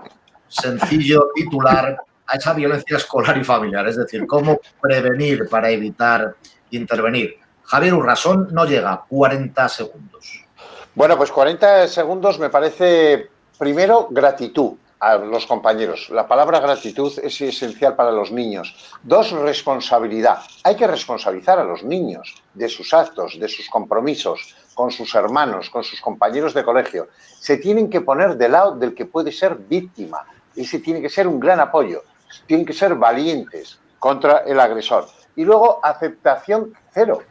sencillo titular a esa violencia escolar y familiar, es decir, cómo prevenir para evitar intervenir. Javier Urrasón no llega, 40 segundos. Bueno, pues 40 segundos me parece, primero, gratitud a los compañeros. La palabra gratitud es esencial para los niños. 2, responsabilidad. Hay que responsabilizar a los niños de sus actos, de sus compromisos, con sus hermanos, con sus compañeros de colegio. Se tienen que poner del lado del que puede ser víctima. Ese tiene que ser un gran apoyo. Tienen que ser valientes contra el agresor. Y luego, aceptación cero.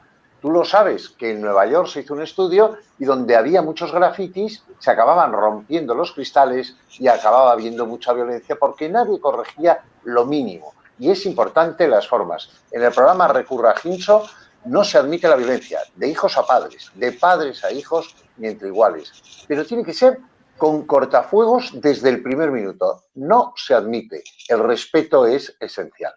Tú lo sabes, que en Nueva York se hizo un estudio y donde había muchos grafitis se acababan rompiendo los cristales y acababa habiendo mucha violencia porque nadie corregía lo mínimo. Y es importante las formas. En el programa Recurra Hinso no se admite la violencia de hijos a padres, de padres a hijos ni entre iguales. Pero tiene que ser con cortafuegos desde el primer minuto. No se admite. El respeto es esencial.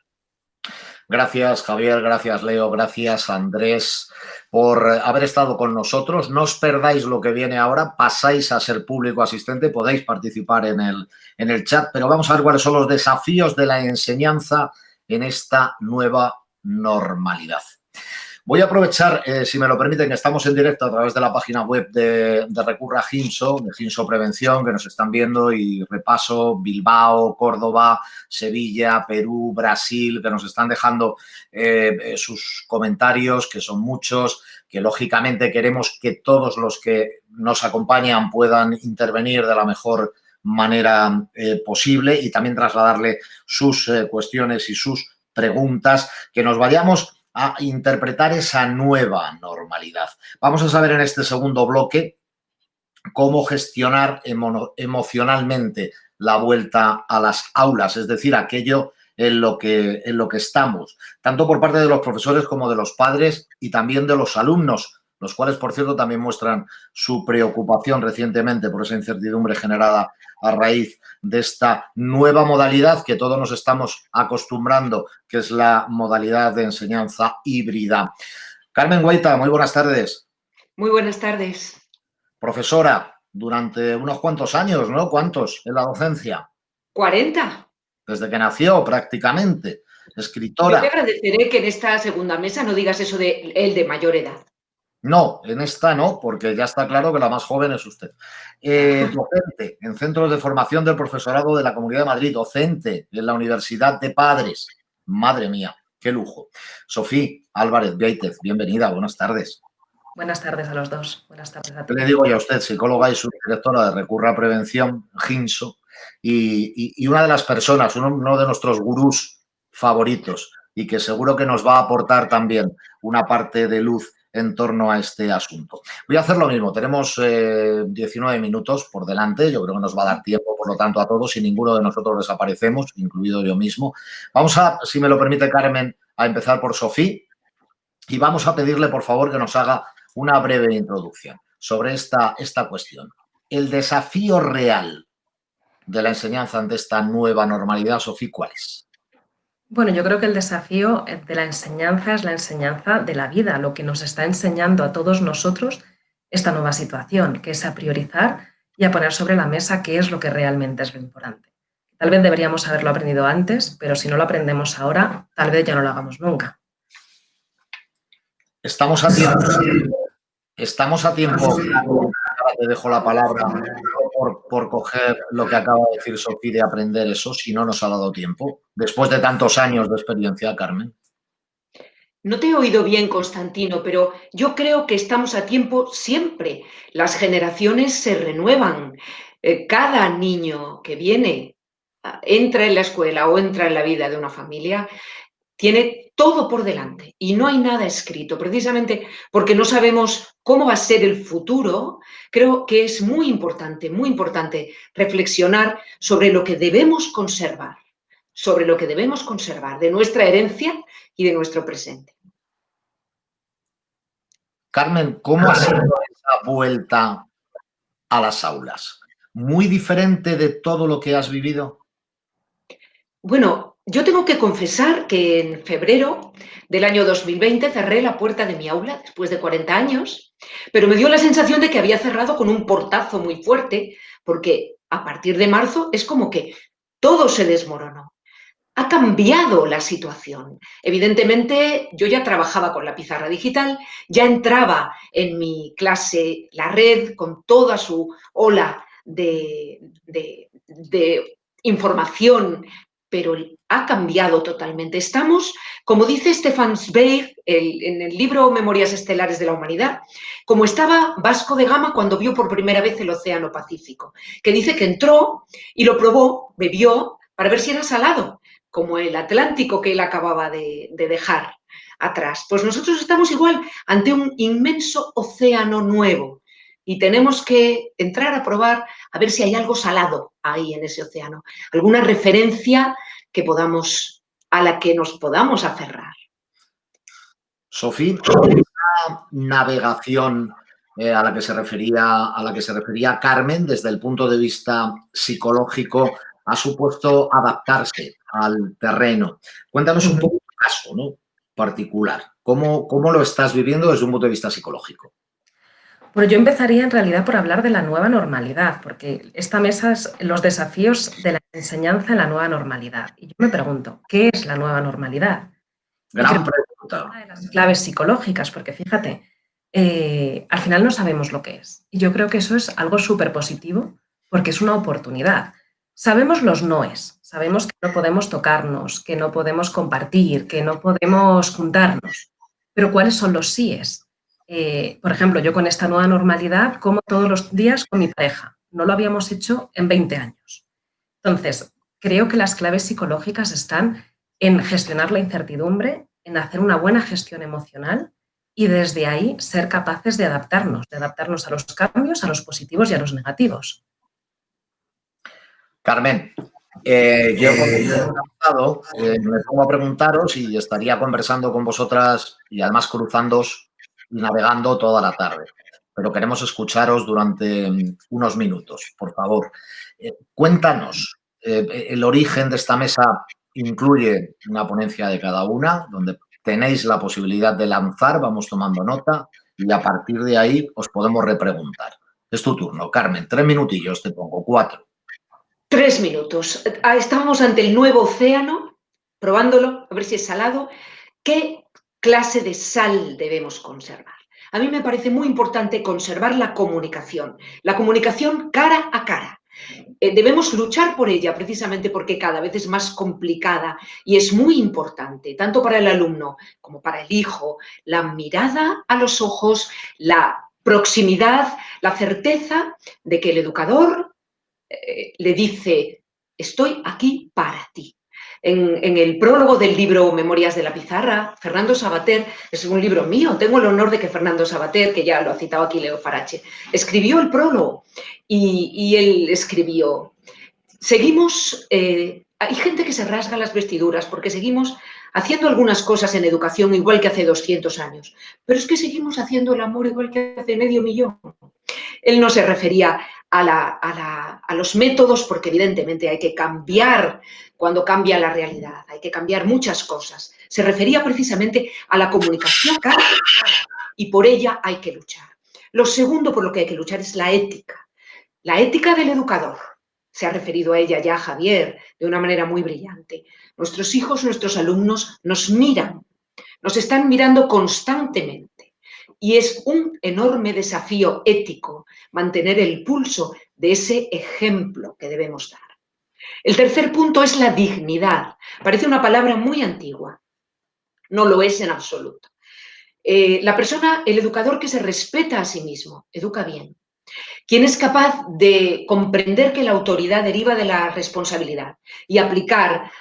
Gracias, Javier, gracias, Leo, gracias, Andrés, por haber estado con nosotros. No os perdáis lo que viene ahora, pasáis a ser público asistente, podéis participar en el chat, pero vamos a ver cuáles son los desafíos de la enseñanza en esta nueva normalidad. Voy a aprovechar, si me lo permiten, que estamos en directo a través de la página web de Recurra Hinso, de Hinso Prevención, que nos están viendo, y repaso Bilbao, Córdoba, Sevilla, Perú, Brasil, que nos están dejando sus comentarios, que son muchos, que lógicamente queremos que todos los que nos acompañan puedan intervenir de la mejor manera posible y también trasladarle sus cuestiones y sus preguntas, que nos vayamos a interpretar esa nueva normalidad. Vamos a saber en este segundo bloque cómo gestionar emocionalmente la vuelta a las aulas, es decir, aquello en lo que estamos, tanto por parte de los profesores como de los padres y también de los alumnos, los cuales, por cierto, también muestran su preocupación recientemente por esa incertidumbre generada a raíz de esta nueva modalidad que todos nos estamos acostumbrando, que es la modalidad de enseñanza híbrida. Carmen Guaita, muy buenas tardes. Muy buenas tardes. Profesora, durante unos cuantos años, ¿no? ¿Cuántos en la docencia? 40. Desde que nació, prácticamente. Escritora. Yo te agradeceré que en esta segunda mesa no digas eso de el de mayor edad. No, en esta no, porque ya está claro que la más joven es usted. Docente en centros de formación del profesorado de la Comunidad de Madrid, docente en la Universidad de Padres. Madre mía, qué lujo. Sofía Álvarez Viéitez, bienvenida, buenas tardes. Buenas tardes a los dos. Buenas tardes a ti. Le digo yo a usted, psicóloga y subdirectora de Recurra Prevención, Hinso, y una de las personas, uno de nuestros gurús favoritos y que seguro que nos va a aportar también una parte de luz en torno a este asunto. Voy a hacer lo mismo, tenemos 19 minutos por delante, yo creo que nos va a dar tiempo, por lo tanto, a todos, y ninguno de nosotros desaparecemos, incluido yo mismo. Vamos a, si me lo permite Carmen, a empezar por Sofía y vamos a pedirle, por favor, que nos haga una breve introducción sobre esta cuestión. El desafío real de la enseñanza ante esta nueva normalidad, Sofía, ¿cuál es? Bueno, yo creo que el desafío de la enseñanza es la enseñanza de la vida, lo que nos está enseñando a todos nosotros esta nueva situación, que es a priorizar y a poner sobre la mesa qué es lo que realmente es lo importante. Tal vez deberíamos haberlo aprendido antes, pero si no lo aprendemos ahora, tal vez ya no lo hagamos nunca. Estamos a tiempo, te dejo la palabra por coger lo que acaba de decir Sofía de aprender eso, si no nos ha dado tiempo, después de tantos años de experiencia, Carmen. No te he oído bien, Constantino, pero yo creo que estamos a tiempo siempre. Las generaciones se renuevan. Cada niño que viene, entra en la escuela o entra en la vida de una familia, tiene todo por delante y no hay nada escrito. Precisamente porque no sabemos cómo va a ser el futuro, creo que es muy importante reflexionar sobre lo que debemos conservar, de nuestra herencia y de nuestro presente. Carmen, ¿cómo ha sido esa vuelta a las aulas? muy diferente de todo lo que has vivido? Bueno, yo tengo que confesar que en febrero del año 2020 cerré la puerta de mi aula después de 40 años, pero me dio la sensación de que había cerrado con un portazo muy fuerte, porque a partir de marzo es como que todo se desmoronó. Ha cambiado la situación. Evidentemente, yo ya trabajaba con la pizarra digital, ya entraba en mi clase la red con toda su ola de información, pero ha cambiado totalmente. Estamos, como dice Stefan Zweig en el libro Memorias Estelares de la Humanidad, como estaba Vasco de Gama cuando vio por primera vez el Océano Pacífico, que dice que entró y lo probó, bebió, para ver si era salado, como el Atlántico que él acababa de dejar atrás. Pues nosotros estamos igual ante un inmenso océano nuevo y tenemos que entrar a probar a ver si hay algo salado ahí en ese océano, alguna referencia que a la que nos podamos aferrar. Sofía, esa navegación a la que se refería Carmen, desde el punto de vista psicológico, ha supuesto adaptarse al terreno. Cuéntanos un poco tu caso, ¿no?, particular. ¿Cómo lo estás viviendo desde un punto de vista psicológico? Bueno, yo empezaría en realidad por hablar de la nueva normalidad, porque esta mesa es los desafíos de la enseñanza en la nueva normalidad. Y yo me pregunto, ¿qué es la nueva normalidad? Gran pregunta. Una de las claves psicológicas, porque fíjate, al final no sabemos lo que es. Y yo creo que eso es algo súper positivo, porque es una oportunidad. Sabemos los noes, sabemos que no podemos tocarnos, que no podemos compartir, que no podemos juntarnos, pero ¿cuáles son los síes? Por ejemplo, yo con esta nueva normalidad como todos los días con mi pareja. No lo habíamos hecho en 20 años. Entonces, creo que las claves psicológicas están en gestionar la incertidumbre, en hacer una buena gestión emocional y desde ahí ser capaces de adaptarnos a los cambios, a los positivos y a los negativos. Carmen, yo me pongo a preguntaros y estaría conversando con vosotras y además cruzándoos y navegando toda la tarde. Pero queremos escucharos durante unos minutos, por favor. Cuéntanos, el origen de esta mesa incluye una ponencia de cada una, donde tenéis la posibilidad de lanzar, vamos tomando nota, y a partir de ahí os podemos repreguntar. Es tu turno, Carmen. 3 minutillos te pongo, 4. 3 minutos. Estábamos ante el nuevo océano, probándolo, a ver si es salado. ¿Qué clase de sal debemos conservar? A mí me parece muy importante conservar la comunicación cara a cara. Debemos luchar por ella precisamente porque cada vez es más complicada y es muy importante, tanto para el alumno como para el hijo, la mirada a los ojos, la proximidad, la certeza de que el educador le dice, estoy aquí para ti. En el prólogo del libro Memorias de la Pizarra, Fernando Savater, es un libro mío, tengo el honor de que Fernando Savater, que ya lo ha citado aquí Leo Farache, escribió el prólogo y él escribió, seguimos, hay gente que se rasga las vestiduras porque seguimos haciendo algunas cosas en educación igual que hace 200 años, pero es que seguimos haciendo el amor igual que hace medio millón. Él no se refería a los métodos porque evidentemente hay que cambiar cuando cambia la realidad, hay que cambiar muchas cosas. Se refería precisamente a la comunicación cara a cara y por ella hay que luchar. Lo segundo por lo que hay que luchar es la ética del educador. Se ha referido a ella ya Javier de una manera muy brillante. Nuestros hijos, nuestros alumnos nos miran, nos están mirando constantemente. Y es un enorme desafío ético mantener el pulso de ese ejemplo que debemos dar. El tercer punto es la dignidad. Parece una palabra muy antigua. No lo es en absoluto. La persona, el educador que se respeta a sí mismo, educa bien. Quien es capaz de comprender que la autoridad deriva de la responsabilidad y aplicar,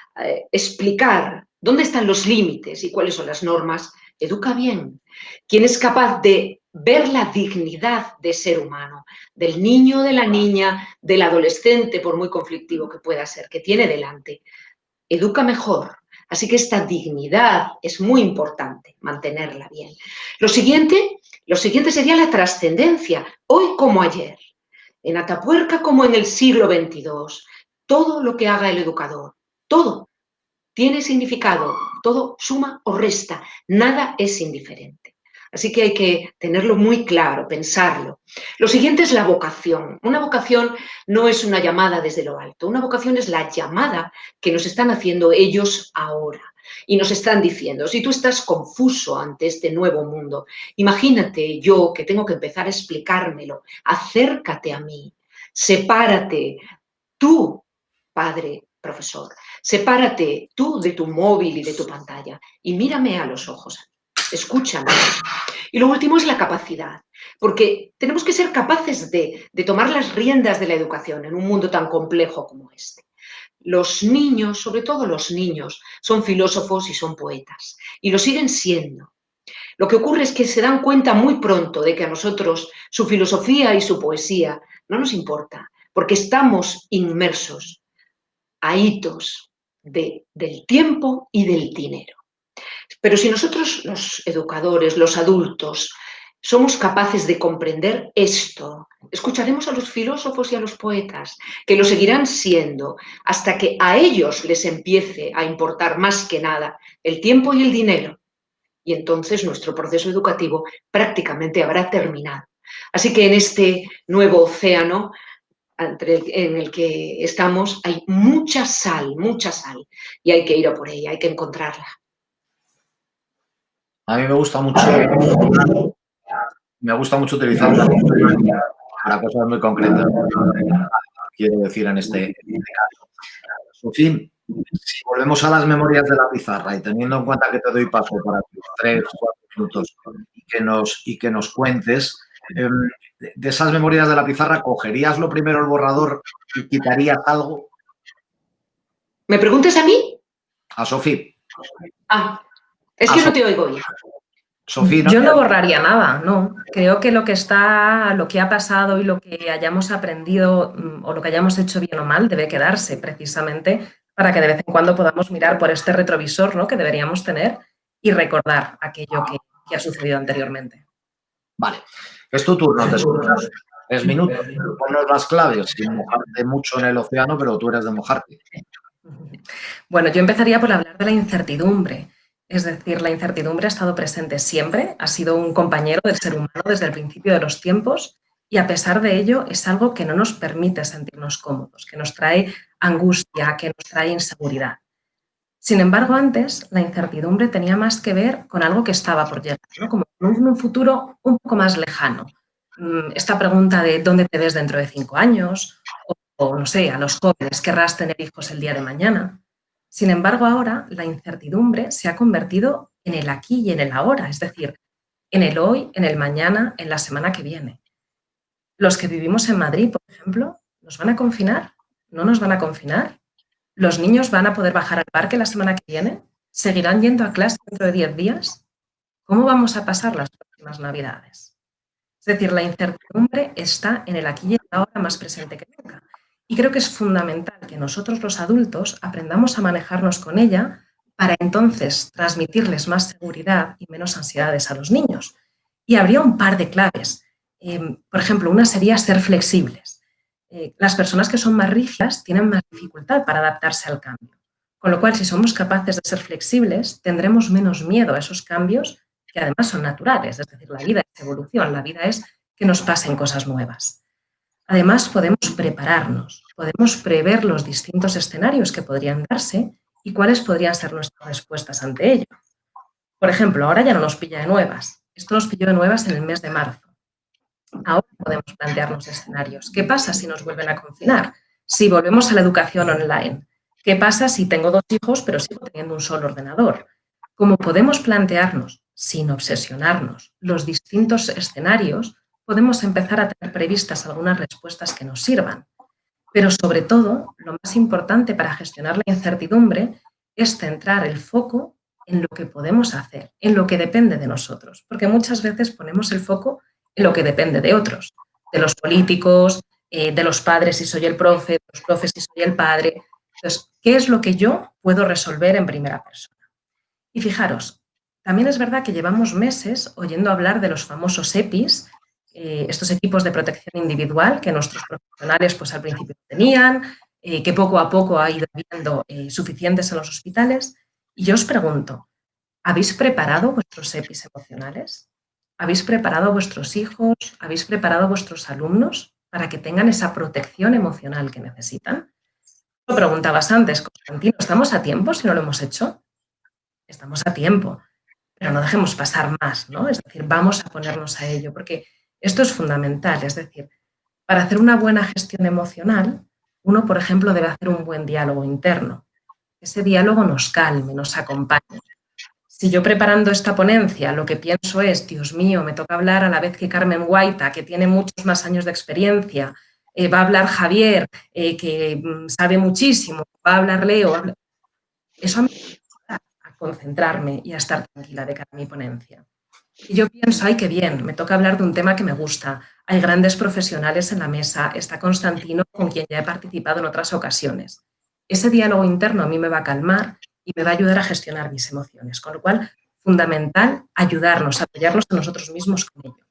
explicar dónde están los límites y cuáles son las normas, educa bien. Quien es capaz de ver la dignidad de ser humano, del niño, de la niña, del adolescente, por muy conflictivo que pueda ser, que tiene delante, educa mejor. Así que esta dignidad es muy importante, mantenerla bien. Lo siguiente sería la trascendencia, hoy como ayer. en Atapuerca como en el siglo XXII, todo lo que haga el educador, todo tiene significado, todo suma o resta, nada es indiferente. Así que hay que tenerlo muy claro, pensarlo. Lo siguiente es la vocación. Una vocación no es una llamada desde lo alto, una vocación es la llamada que nos están haciendo ellos ahora. Y nos están diciendo, si tú estás confuso ante este nuevo mundo, imagínate yo que tengo que empezar a explicármelo, acércate a mí, sepárate, tú, padre, profesor, sepárate tú de tu móvil y de tu pantalla y mírame a los ojos, escúchame. Y lo último es la capacidad, porque tenemos que ser capaces de tomar las riendas de la educación en un mundo tan complejo como este. Los niños, sobre todo los niños, son filósofos y son poetas, y lo siguen siendo. Lo que ocurre es que se dan cuenta muy pronto de que a nosotros su filosofía y su poesía no nos importa, porque estamos inmersos a hitos del tiempo y del dinero. Pero si nosotros, los educadores, los adultos, somos capaces de comprender esto, escucharemos a los filósofos y a los poetas, que lo seguirán siendo hasta que a ellos les empiece a importar más que nada el tiempo y el dinero. Y entonces nuestro proceso educativo prácticamente habrá terminado. Así que en este nuevo océano en el que estamos hay mucha sal, y hay que ir a por ella, hay que encontrarla. A mí me gusta mucho utilizar para cosas muy concretas, quiero decir en este caso. Sofía, si volvemos a las memorias de la pizarra y teniendo en cuenta que te doy paso para tus 3 o 4 minutos y que nos cuentes, de esas memorias de la pizarra, ¿cogerías lo primero el borrador y quitarías algo? ¿Me preguntas a mí? A Sofía. Ah, es que no te oigo bien. Sofía, yo no borraría nada, no. Creo que lo que ha pasado y lo que hayamos aprendido o lo que hayamos hecho bien o mal debe quedarse precisamente para que de vez en cuando podamos mirar por este retrovisor, ¿no?, que deberíamos tener y recordar aquello que ha sucedido anteriormente. Vale, es tu turno, te escuchas. 3 minutos, ponnos las claves, sin mojarte mucho en el océano, pero tú eres de mojarte. Bueno, yo empezaría por hablar de la incertidumbre. Es decir, la incertidumbre ha estado presente siempre, ha sido un compañero del ser humano desde el principio de los tiempos y a pesar de ello es algo que no nos permite sentirnos cómodos, que nos trae angustia, que nos trae inseguridad. Sin embargo, antes la incertidumbre tenía más que ver con algo que estaba por llegar, ¿no?, como en un futuro un poco más lejano. Esta pregunta de ¿dónde te ves dentro de 5 años? O no sé, a los jóvenes, ¿querrás tener hijos el día de mañana? Sin embargo, ahora la incertidumbre se ha convertido en el aquí y en el ahora, es decir, en el hoy, en el mañana, en la semana que viene. Los que vivimos en Madrid, por ejemplo, ¿nos van a confinar? ¿No nos van a confinar? ¿Los niños van a poder bajar al parque la semana que viene? ¿Seguirán yendo a clase dentro de 10 días? ¿Cómo vamos a pasar las próximas Navidades? Es decir, la incertidumbre está en el aquí y el ahora más presente que nunca. Y creo que es fundamental que nosotros los adultos aprendamos a manejarnos con ella para entonces transmitirles más seguridad y menos ansiedades a los niños. Y habría un par de claves. Por ejemplo, una sería ser flexibles. Las personas que son más rígidas tienen más dificultad para adaptarse al cambio. Con lo cual, si somos capaces de ser flexibles, tendremos menos miedo a esos cambios que además son naturales. Es decir, la vida es evolución, la vida es que nos pasen cosas nuevas. Además, podemos prepararnos, podemos prever los distintos escenarios que podrían darse y cuáles podrían ser nuestras respuestas ante ello. Por ejemplo, ahora ya no nos pilla de nuevas. Esto nos pilló de nuevas en el mes de marzo. Ahora podemos plantearnos escenarios. ¿Qué pasa si nos vuelven a confinar? Si volvemos a la educación online. ¿Qué pasa si tengo 2 hijos pero sigo teniendo un solo ordenador? ¿Cómo podemos plantearnos, sin obsesionarnos, los distintos escenarios? Podemos empezar a tener previstas algunas respuestas que nos sirvan. Pero sobre todo, lo más importante para gestionar la incertidumbre es centrar el foco en lo que podemos hacer, en lo que depende de nosotros. Porque muchas veces ponemos el foco en lo que depende de otros, de los políticos, de los padres si soy el profe, de los profes si soy el padre. Entonces, ¿qué es lo que yo puedo resolver en primera persona? Y fijaros, también es verdad que llevamos meses oyendo hablar de los famosos EPIs, estos equipos de protección individual que nuestros profesionales pues, al principio tenían, que poco a poco ha ido habiendo suficientes en los hospitales. Y yo os pregunto, ¿habéis preparado vuestros EPIs emocionales? ¿Habéis preparado a vuestros hijos? ¿Habéis preparado a vuestros alumnos para que tengan esa protección emocional que necesitan? Lo preguntabas antes, Constantino, ¿estamos a tiempo si no lo hemos hecho? Estamos a tiempo, pero no dejemos pasar más, ¿no? Es decir, vamos a ponernos a ello, porque esto es fundamental. Es decir, para hacer una buena gestión emocional, uno, por ejemplo, debe hacer un buen diálogo interno. Ese diálogo nos calme, nos acompañe. Si yo preparando esta ponencia lo que pienso es, Dios mío, me toca hablar a la vez que Carmen Guaita, que tiene muchos más años de experiencia, va a hablar Javier, que sabe muchísimo, va a hablar Leo, eso me ayuda a concentrarme y a estar tranquila de cara a mi ponencia. Y yo pienso, ay, qué bien, me toca hablar de un tema que me gusta, hay grandes profesionales en la mesa, está Constantino, con quien ya he participado en otras ocasiones. Ese diálogo interno a mí me va a calmar y me va a ayudar a gestionar mis emociones, con lo cual, fundamental ayudarnos, apoyarnos a nosotros mismos con ello.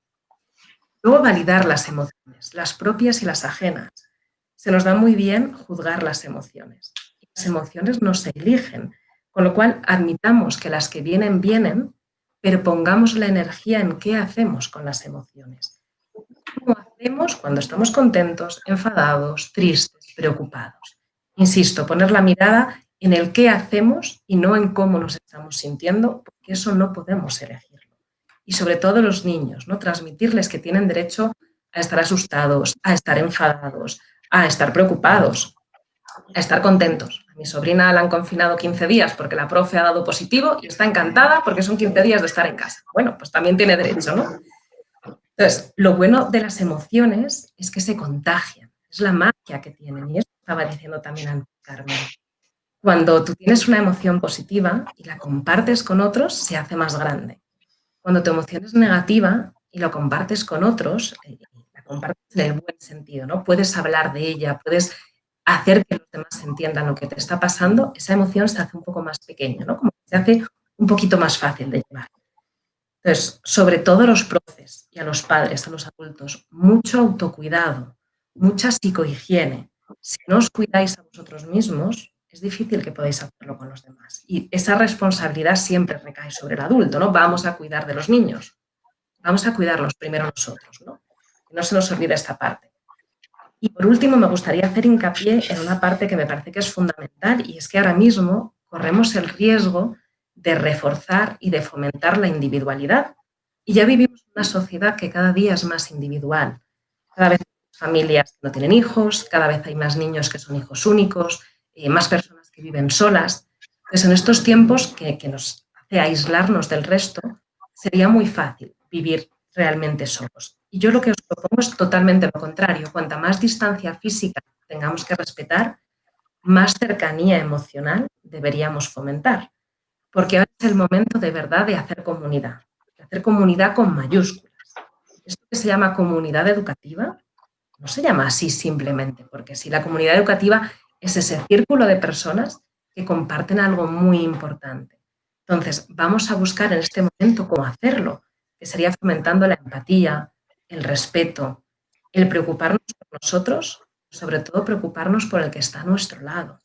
Luego, validar las emociones, las propias y las ajenas. Se nos da muy bien juzgar las emociones. Las emociones no se eligen, con lo cual admitamos que las que vienen, vienen, pero pongamos la energía en qué hacemos con las emociones. ¿Cómo hacemos cuando estamos contentos, enfadados, tristes, preocupados? Insisto, poner la mirada en el qué hacemos y no en cómo nos estamos sintiendo, porque eso no podemos elegirlo. Y sobre todo los niños, ¿no? Transmitirles que tienen derecho a estar asustados, a estar enfadados, a estar preocupados, a estar contentos. A mi sobrina la han confinado 15 días porque la profe ha dado positivo y está encantada porque son 15 días de estar en casa. Bueno, pues también tiene derecho, ¿no? Entonces, lo bueno de las emociones es que se contagian, es la magia que tienen. Y eso estaba diciendo también antes Carmen. Cuando tú tienes una emoción positiva y la compartes con otros, se hace más grande. Cuando tu emoción es negativa y lo compartes con otros, la compartes en el buen sentido, ¿no? Puedes hablar de ella, puedes hacer que los demás entiendan lo que te está pasando, esa emoción se hace un poco más pequeña, ¿no? Como que se hace un poquito más fácil de llevar. Entonces, sobre todo a los profes y a los padres, a los adultos, mucho autocuidado, mucha psicohigiene. Si no os cuidáis a vosotros mismos, es difícil que podáis hacerlo con los demás. Y esa responsabilidad siempre recae sobre el adulto, ¿no? Vamos a cuidar de los niños, vamos a cuidarlos primero nosotros, ¿no? Que no se nos olvide esta parte. Y por último, me gustaría hacer hincapié en una parte que me parece que es fundamental y es que ahora mismo corremos el riesgo de reforzar y de fomentar la individualidad. Y ya vivimos en una sociedad que cada día es más individual. Cada vez hay más familias que no tienen hijos, cada vez hay más niños que son hijos únicos, más personas que viven solas. Entonces, en estos tiempos que nos hace aislarnos del resto, sería muy fácil vivir realmente solos. Y yo lo que os propongo es totalmente lo contrario. Cuanta más distancia física tengamos que respetar, más cercanía emocional deberíamos fomentar. Porque ahora es el momento de verdad de hacer comunidad con mayúsculas. Esto que se llama comunidad educativa no se llama así simplemente, porque si la comunidad educativa es ese círculo de personas que comparten algo muy importante. Entonces, vamos a buscar en este momento cómo hacerlo, que sería fomentando la empatía, el respeto, el preocuparnos por nosotros, sobre todo preocuparnos por el que está a nuestro lado.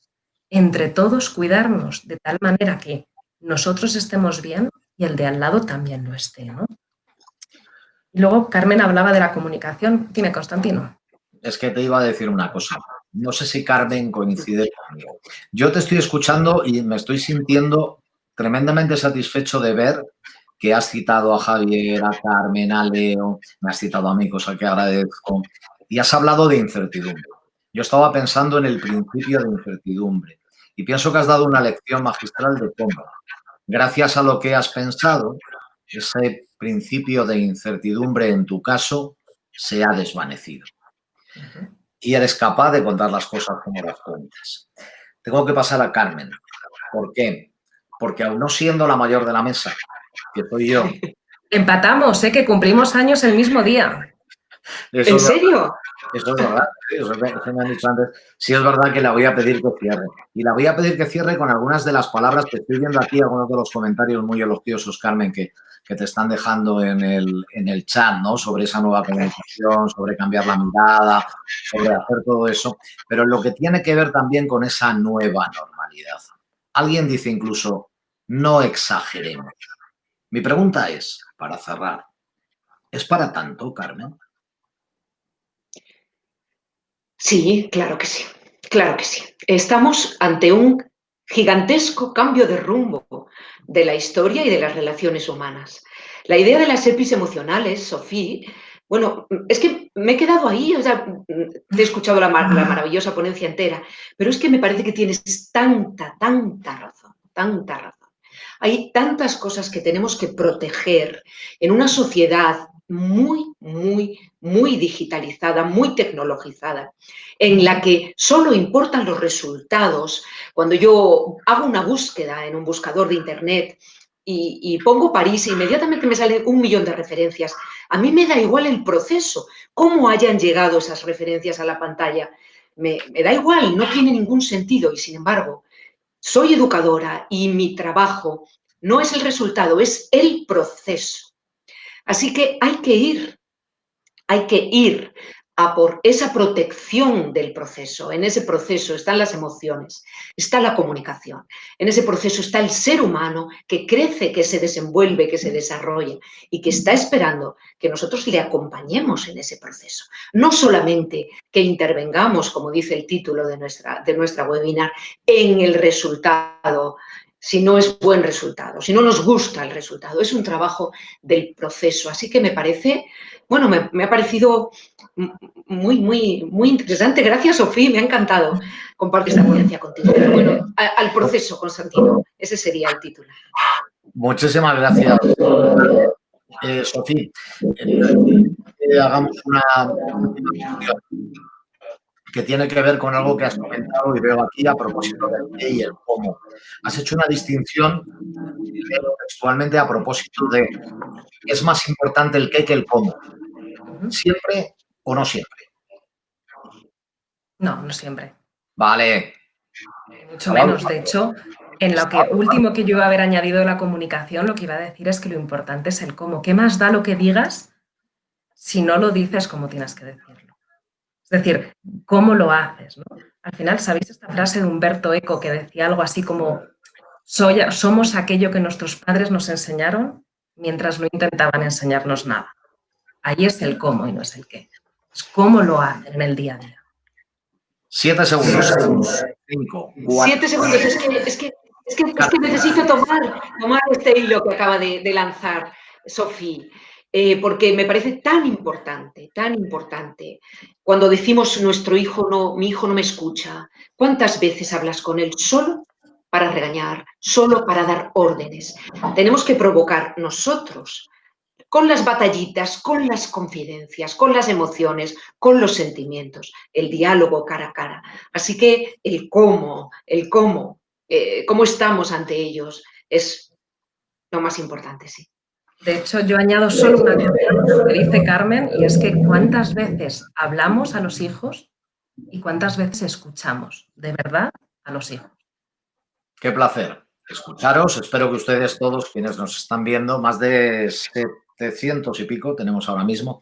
Entre todos cuidarnos de tal manera que nosotros estemos bien y el de al lado también lo esté, ¿no? Y luego Carmen hablaba de la comunicación. Dime, Constantino. Es que te iba a decir una cosa. No sé si Carmen coincide conmigo. Yo te estoy escuchando y me estoy sintiendo tremendamente satisfecho de ver que has citado a Javier, a Carmen, a Leo, me has citado a mí, cosa que agradezco, y has hablado de incertidumbre. Yo estaba pensando en el principio de incertidumbre y pienso que has dado una lección magistral de cómo, gracias a lo que has pensado, ese principio de incertidumbre en tu caso se ha desvanecido. Y eres capaz de contar las cosas como las cuentas. Tengo que pasar a Carmen. ¿Por qué? Porque aún no siendo la mayor de la mesa, que soy yo. Empatamos, que cumplimos años el mismo día. Eso ¿En es verdad. serio? Eso es verdad, sí, eso me han dicho antes. Sí, es verdad que la voy a pedir que cierre. Y la voy a pedir que cierre con algunas de las palabras que estoy viendo aquí, algunos de los comentarios muy elogiosos, Carmen, que te están dejando en el chat, ¿no? Sobre esa nueva comunicación, sobre cambiar la mirada, sobre hacer todo eso. Pero lo que tiene que ver también con esa nueva normalidad. Alguien dice incluso, no exageremos. Mi pregunta es, para cerrar, ¿es para tanto, Carmen? Sí, claro que sí, claro que sí. Estamos ante un gigantesco cambio de rumbo de la historia y de las relaciones humanas. La idea de las EPIs emocionales, Sofía, bueno, es que me he quedado ahí, o sea, te he escuchado la maravillosa ponencia entera, pero es que me parece que tienes tanta razón, tanta razón. Hay tantas cosas que tenemos que proteger en una sociedad muy digitalizada, muy tecnologizada, en la que solo importan los resultados. Cuando yo hago una búsqueda en un buscador de Internet y pongo París, inmediatamente me salen 1 millón de referencias. A mí me da igual el proceso, cómo hayan llegado esas referencias a la pantalla. Me da igual, no tiene ningún sentido y, sin embargo, soy educadora y mi trabajo no es el resultado, es el proceso. Así que hay que ir a por esa protección del proceso. En ese proceso están las emociones, está la comunicación, en ese proceso está el ser humano que crece, que se desenvuelve, que se desarrolla y que está esperando que nosotros le acompañemos en ese proceso. No solamente que intervengamos, como dice el título de nuestra webinar, en el resultado, si no es buen resultado, si no nos gusta el resultado. Es un trabajo del proceso. Así que me parece, bueno, me ha parecido muy interesante. Gracias, Sofía, me ha encantado compartir esta ponencia contigo. Pero bueno, al proceso, Constantino, ese sería el título. Muchísimas gracias, Sofía. Hagamos una última cuestión que tiene que ver con algo que has comentado y veo aquí a propósito del qué y el cómo. Has hecho una distinción, leo textualmente, a propósito de ¿es más importante el qué que el cómo? ¿Siempre o no siempre? No, no siempre. Vale. Mucho menos. De hecho, en lo que último que yo iba a haber añadido de la comunicación, lo que iba a decir es que lo importante es el cómo. ¿Qué más da lo que digas si no lo dices como tienes que decirlo? Es decir, ¿cómo lo haces, ¿no? Al final, ¿sabéis esta frase de Humberto Eco que decía algo así como somos aquello que nuestros padres nos enseñaron mientras no intentaban enseñarnos nada? Ahí es el cómo y no es el qué. Es cómo lo hacen en el día a día. 7 segundos. 5, 4. 7 segundos. Es que necesito tomar este hilo que acaba de lanzar Sofía, porque me parece tan importante. Cuando decimos mi hijo no me escucha, ¿cuántas veces hablas con él solo para regañar, solo para dar órdenes? Tenemos que provocar nosotros, con las batallitas, con las confidencias, con las emociones, con los sentimientos, el diálogo cara a cara. Así que el cómo estamos ante ellos es lo más importante, sí. De hecho, yo añado solo una cosa a lo que dice Carmen, y es que cuántas veces hablamos a los hijos y cuántas veces escuchamos de verdad a los hijos. Qué placer escucharos. Espero que ustedes todos, quienes nos están viendo, más de 700 y pico tenemos ahora mismo,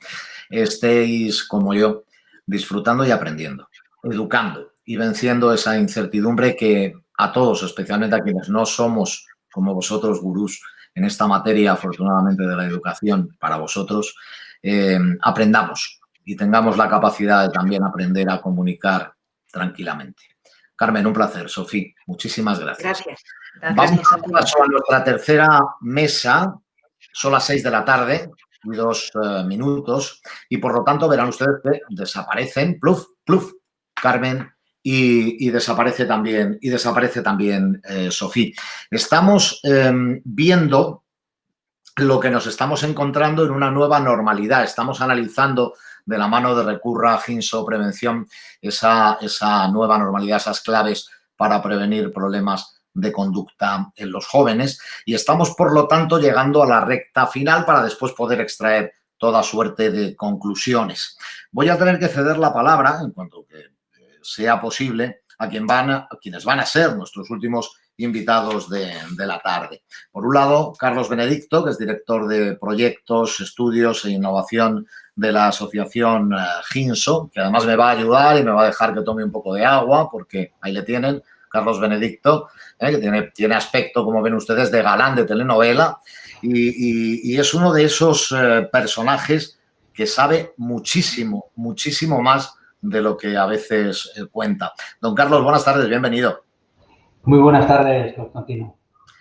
estéis como yo, disfrutando y aprendiendo, educando y venciendo esa incertidumbre que a todos, especialmente a quienes no somos como vosotros gurús en esta materia, afortunadamente, de la educación para vosotros, aprendamos y tengamos la capacidad de también aprender a comunicar tranquilamente. Carmen, un placer. Sofía, muchísimas gracias. Gracias. Vamos a pasar a nuestra tercera mesa. Son las 6 de la tarde y 2 minutos. Y por lo tanto verán ustedes que desaparecen, pluf, pluf, Carmen, y desaparece también, Sofía. Estamos viendo lo que nos estamos encontrando en una nueva normalidad. Estamos analizando de la mano de Recurra, Ginso, Prevención, esa nueva normalidad, esas claves para prevenir problemas de conducta en los jóvenes. Y estamos, por lo tanto, llegando a la recta final para después poder extraer toda suerte de conclusiones. Voy a tener que ceder la palabra, en cuanto que sea posible, a quienes van a ser nuestros últimos invitados de la tarde. Por un lado, Carlos Benedicto, que es director de Proyectos, Estudios e Innovación de la Asociación Ginso, que además me va a ayudar y me va a dejar que tome un poco de agua, porque ahí le tienen, Carlos Benedicto, que tiene aspecto, como ven ustedes, de galán de telenovela y es uno de esos personajes que sabe muchísimo, muchísimo más de lo que a veces cuenta. Don Carlos, buenas tardes, bienvenido. Muy buenas tardes, Constantino.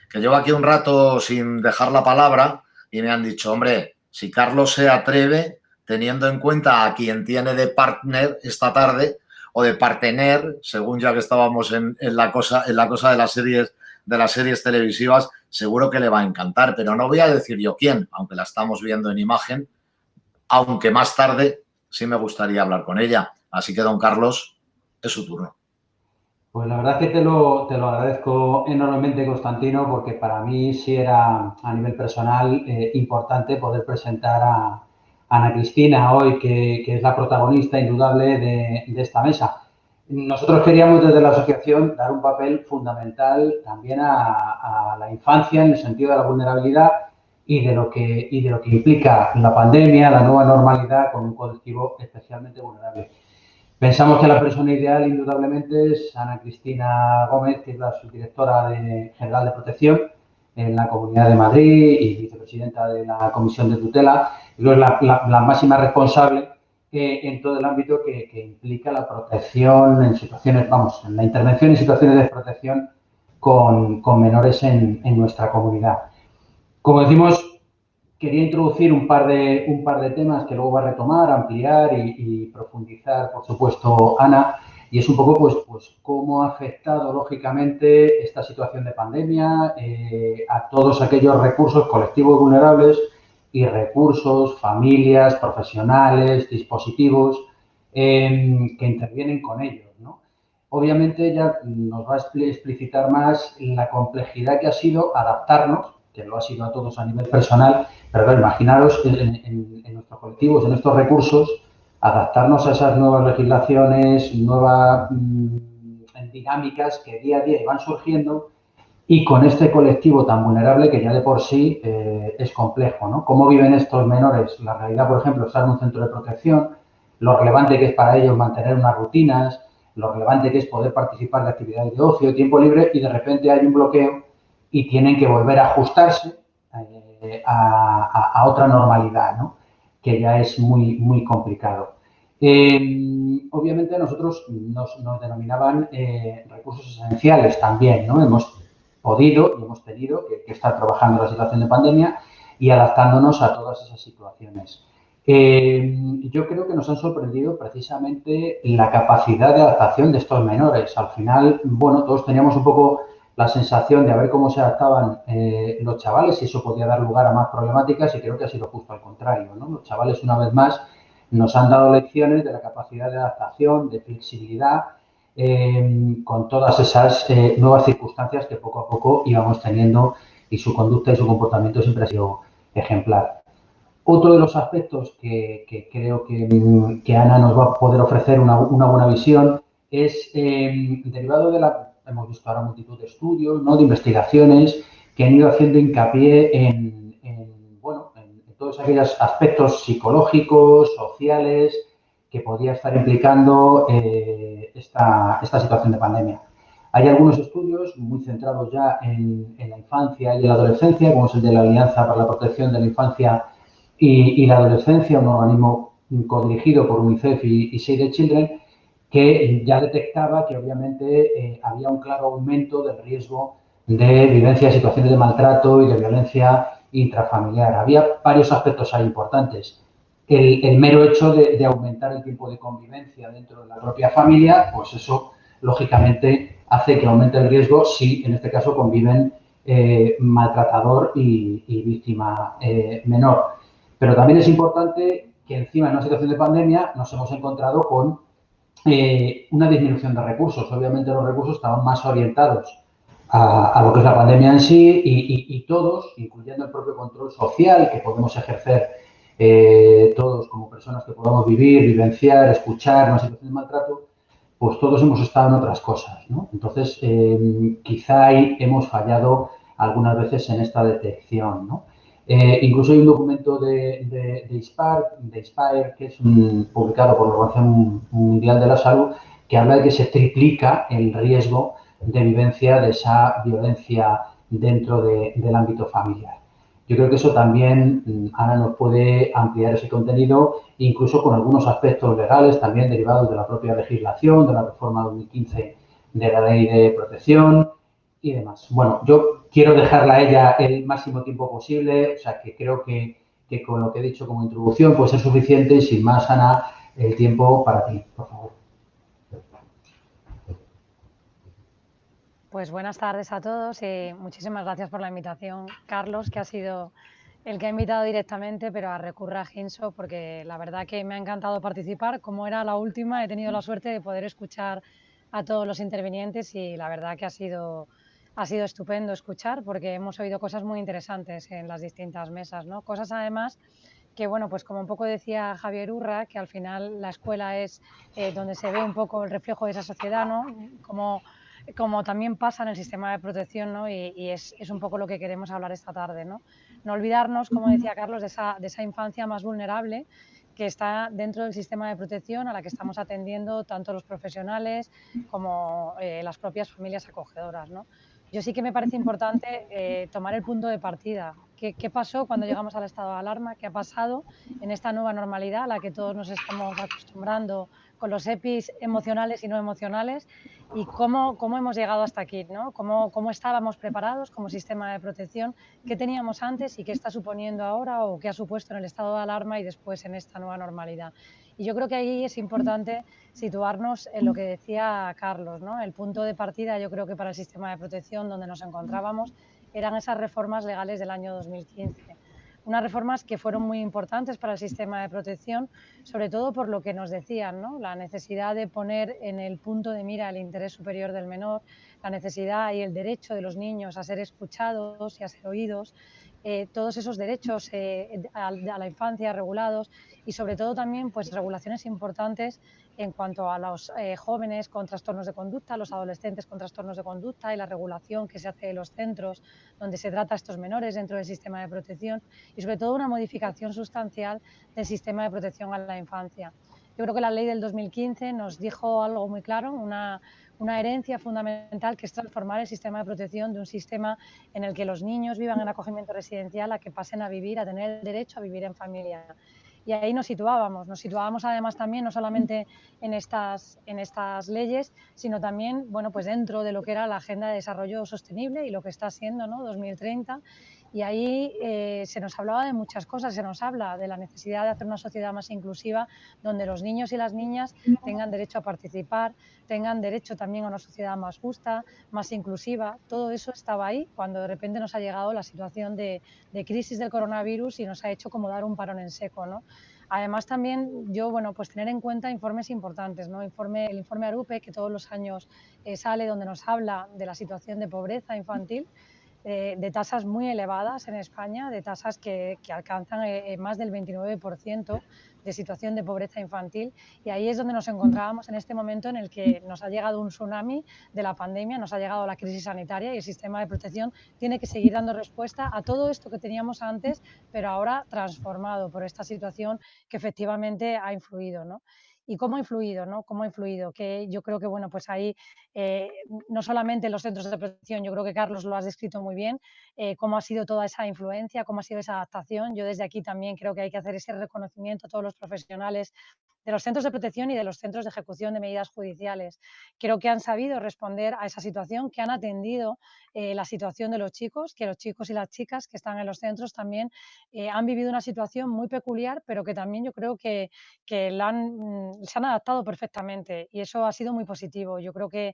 Que llevo aquí un rato sin dejar la palabra y me han dicho, hombre, si Carlos se atreve, teniendo en cuenta a quien tiene de partner esta tarde, o de partener, según ya que estábamos en la cosa de las series televisivas, seguro que le va a encantar, pero no voy a decir yo quién, aunque la estamos viendo en imagen, aunque más tarde sí me gustaría hablar con ella. Así que, don Carlos, es su turno. Pues la verdad es que te lo agradezco enormemente, Constantino, porque para mí sí era a nivel personal importante poder presentar a Ana Cristina hoy, que es la protagonista indudable de esta mesa. Nosotros queríamos desde la asociación dar un papel fundamental también a la infancia en el sentido de la vulnerabilidad y de lo que implica la pandemia, la nueva normalidad con un colectivo especialmente vulnerable. Pensamos que la persona ideal, indudablemente, es Ana Cristina Gómez, que es la subdirectora general de protección en la Comunidad de Madrid y vicepresidenta de la Comisión de Tutela, y es la máxima responsable en todo el ámbito que implica la protección en situaciones, en la intervención en situaciones de protección con menores en nuestra comunidad. Como decimos, quería introducir un par de temas que luego va a retomar, ampliar y profundizar, por supuesto, Ana, y es un poco pues cómo ha afectado lógicamente esta situación de pandemia a todos aquellos recursos colectivos vulnerables y recursos, familias, profesionales, dispositivos que intervienen con ellos, ¿no? Obviamente ya nos va a explicitar más la complejidad que ha sido adaptarnos, que lo ha sido a todos a nivel personal, pero imaginaros en nuestros colectivos, en estos recursos, adaptarnos a esas nuevas legislaciones, nuevas dinámicas que día a día van surgiendo y con este colectivo tan vulnerable que ya de por sí es complejo, ¿no? ¿Cómo viven estos menores? La realidad, por ejemplo, estar en un centro de protección, lo relevante que es para ellos mantener unas rutinas, lo relevante que es poder participar de actividades de ocio, tiempo libre, y de repente hay un bloqueo y tienen que volver a ajustarse a otra normalidad, ¿no? Que ya es muy, muy complicado. Obviamente nosotros nos denominaban recursos esenciales también, ¿no? Hemos podido y hemos tenido que estar trabajando en la situación de pandemia y adaptándonos a todas esas situaciones. Yo creo que nos han sorprendido precisamente la capacidad de adaptación de estos menores. Al final, todos teníamos un poco la sensación de a ver cómo se adaptaban los chavales y eso podía dar lugar a más problemáticas y creo que ha sido justo al contrario, ¿no? Los chavales, una vez más, nos han dado lecciones de la capacidad de adaptación, de flexibilidad, con todas esas nuevas circunstancias que poco a poco íbamos teniendo y su conducta y su comportamiento siempre ha sido ejemplar. Otro de los aspectos que creo que Ana nos va a poder ofrecer una buena visión es derivado de hemos visto ahora multitud de estudios, ¿no? De investigaciones que han ido haciendo hincapié en todos aquellos aspectos psicológicos, sociales, que podía estar implicando esta situación de pandemia. Hay algunos estudios muy centrados ya en la infancia y en la adolescencia, como es el de la Alianza para la Protección de la Infancia y la Adolescencia, un organismo codirigido por UNICEF y Save the Children, que ya detectaba que obviamente había un claro aumento del riesgo de vivencia de situaciones de maltrato y de violencia intrafamiliar. Había varios aspectos ahí importantes. El mero hecho de aumentar el tiempo de convivencia dentro de la propia familia, pues eso lógicamente hace que aumente el riesgo si en este caso conviven maltratador y víctima menor. Pero también es importante que encima en una situación de pandemia nos hemos encontrado con una disminución de recursos. Obviamente los recursos estaban más orientados a lo que es la pandemia en sí y todos, incluyendo el propio control social que podemos ejercer todos como personas que podamos vivir, vivenciar, escuchar una situación de maltrato, pues todos hemos estado en otras cosas, ¿no? Entonces, quizá ahí hemos fallado algunas veces en esta detección, ¿no? Incluso hay un documento de INSPIRE, que es publicado por la Organización Mundial de la Salud, que habla de que se triplica el riesgo de vivencia de esa violencia dentro del ámbito familiar. Yo creo que eso también, Ana, nos puede ampliar ese contenido, incluso con algunos aspectos legales también derivados de la propia legislación, de la reforma 2015 de la Ley de Protección y demás. Bueno, yo quiero dejarla a ella el máximo tiempo posible, o sea que creo que con lo que he dicho como introducción puede ser suficiente y sin más, Ana, el tiempo para ti, por favor. Pues buenas tardes a todos y muchísimas gracias por la invitación, Carlos, que ha sido el que ha invitado directamente, pero a recurrir a Ginso, porque la verdad que me ha encantado participar. Como era la última, he tenido la suerte de poder escuchar a todos los intervinientes y la verdad que ha sido estupendo escuchar, porque hemos oído cosas muy interesantes en las distintas mesas, ¿no? Cosas además que, bueno, pues como un poco decía Javier Urra, que al final la escuela es donde se ve un poco el reflejo de esa sociedad, ¿no? Como también pasa en el sistema de protección, ¿no? Y es un poco lo que queremos hablar esta tarde, ¿no? No olvidarnos, como decía Carlos, de esa infancia más vulnerable que está dentro del sistema de protección a la que estamos atendiendo tanto los profesionales como las propias familias acogedoras, ¿no? Yo sí que me parece importante tomar el punto de partida. ¿Qué pasó cuando llegamos al estado de alarma? ¿Qué ha pasado en esta nueva normalidad a la que todos nos estamos acostumbrando con los EPIs emocionales y no emocionales? ¿Y cómo hemos llegado hasta aquí, ¿no? ¿Cómo estábamos preparados como sistema de protección? ¿Qué teníamos antes y qué está suponiendo ahora o qué ha supuesto en el estado de alarma y después en esta nueva normalidad? Y yo creo que ahí es importante situarnos en lo que decía Carlos, ¿no? El punto de partida, yo creo que para el sistema de protección donde nos encontrábamos eran esas reformas legales del año 2015. Unas reformas que fueron muy importantes para el sistema de protección, sobre todo por lo que nos decían, ¿no? La necesidad de poner en el punto de mira el interés superior del menor, la necesidad y el derecho de los niños a ser escuchados y a ser oídos, todos esos derechos a la infancia regulados y sobre todo también pues regulaciones importantes en cuanto a los jóvenes con trastornos de conducta, los adolescentes con trastornos de conducta y la regulación que se hace de los centros donde se trata a estos menores dentro del sistema de protección y sobre todo una modificación sustancial del sistema de protección a la infancia. Yo creo que la ley del 2015 nos dijo algo muy claro, una herencia fundamental que es transformar el sistema de protección de un sistema en el que los niños vivan en acogimiento residencial a que pasen a vivir, a tener el derecho a vivir en familia. Y ahí nos situábamos además también no solamente en estas leyes, sino también bueno, pues dentro de lo que era la Agenda de Desarrollo Sostenible y lo que está siendo, ¿no? 2030. Y ahí se nos hablaba de muchas cosas, se nos habla de la necesidad de hacer una sociedad más inclusiva, donde los niños y las niñas tengan derecho a participar, tengan derecho también a una sociedad más justa, más inclusiva. Todo eso estaba ahí cuando de repente nos ha llegado la situación de crisis del coronavirus y nos ha hecho como dar un parón en seco, ¿no? Además, también yo, bueno, pues tener en cuenta informes importantes, ¿no? El informe ARUPE, que todos los años sale, donde nos habla de la situación de pobreza infantil, de tasas muy elevadas en España, de tasas que alcanzan más del 29% de situación de pobreza infantil. Y ahí es donde nos encontrábamos en este momento en el que nos ha llegado un tsunami de la pandemia, nos ha llegado la crisis sanitaria y el sistema de protección tiene que seguir dando respuesta a todo esto que teníamos antes, pero ahora transformado por esta situación que efectivamente ha influido, ¿no? ¿Y cómo ha influido, no? ¿Cómo ha influido? Que yo creo que, bueno, pues ahí eh, no solamente los centros de protección, yo creo que Carlos lo has descrito muy bien, cómo ha sido toda esa influencia, cómo ha sido esa adaptación. Yo desde aquí también creo que hay que hacer ese reconocimiento a todos los profesionales de los centros de protección y de los centros de ejecución de medidas judiciales. Creo que han sabido responder a esa situación, que han atendido la situación de los chicos, que los chicos y las chicas que están en los centros también han vivido una situación muy peculiar, pero que también yo creo que se han adaptado perfectamente y eso ha sido muy positivo. Yo creo que,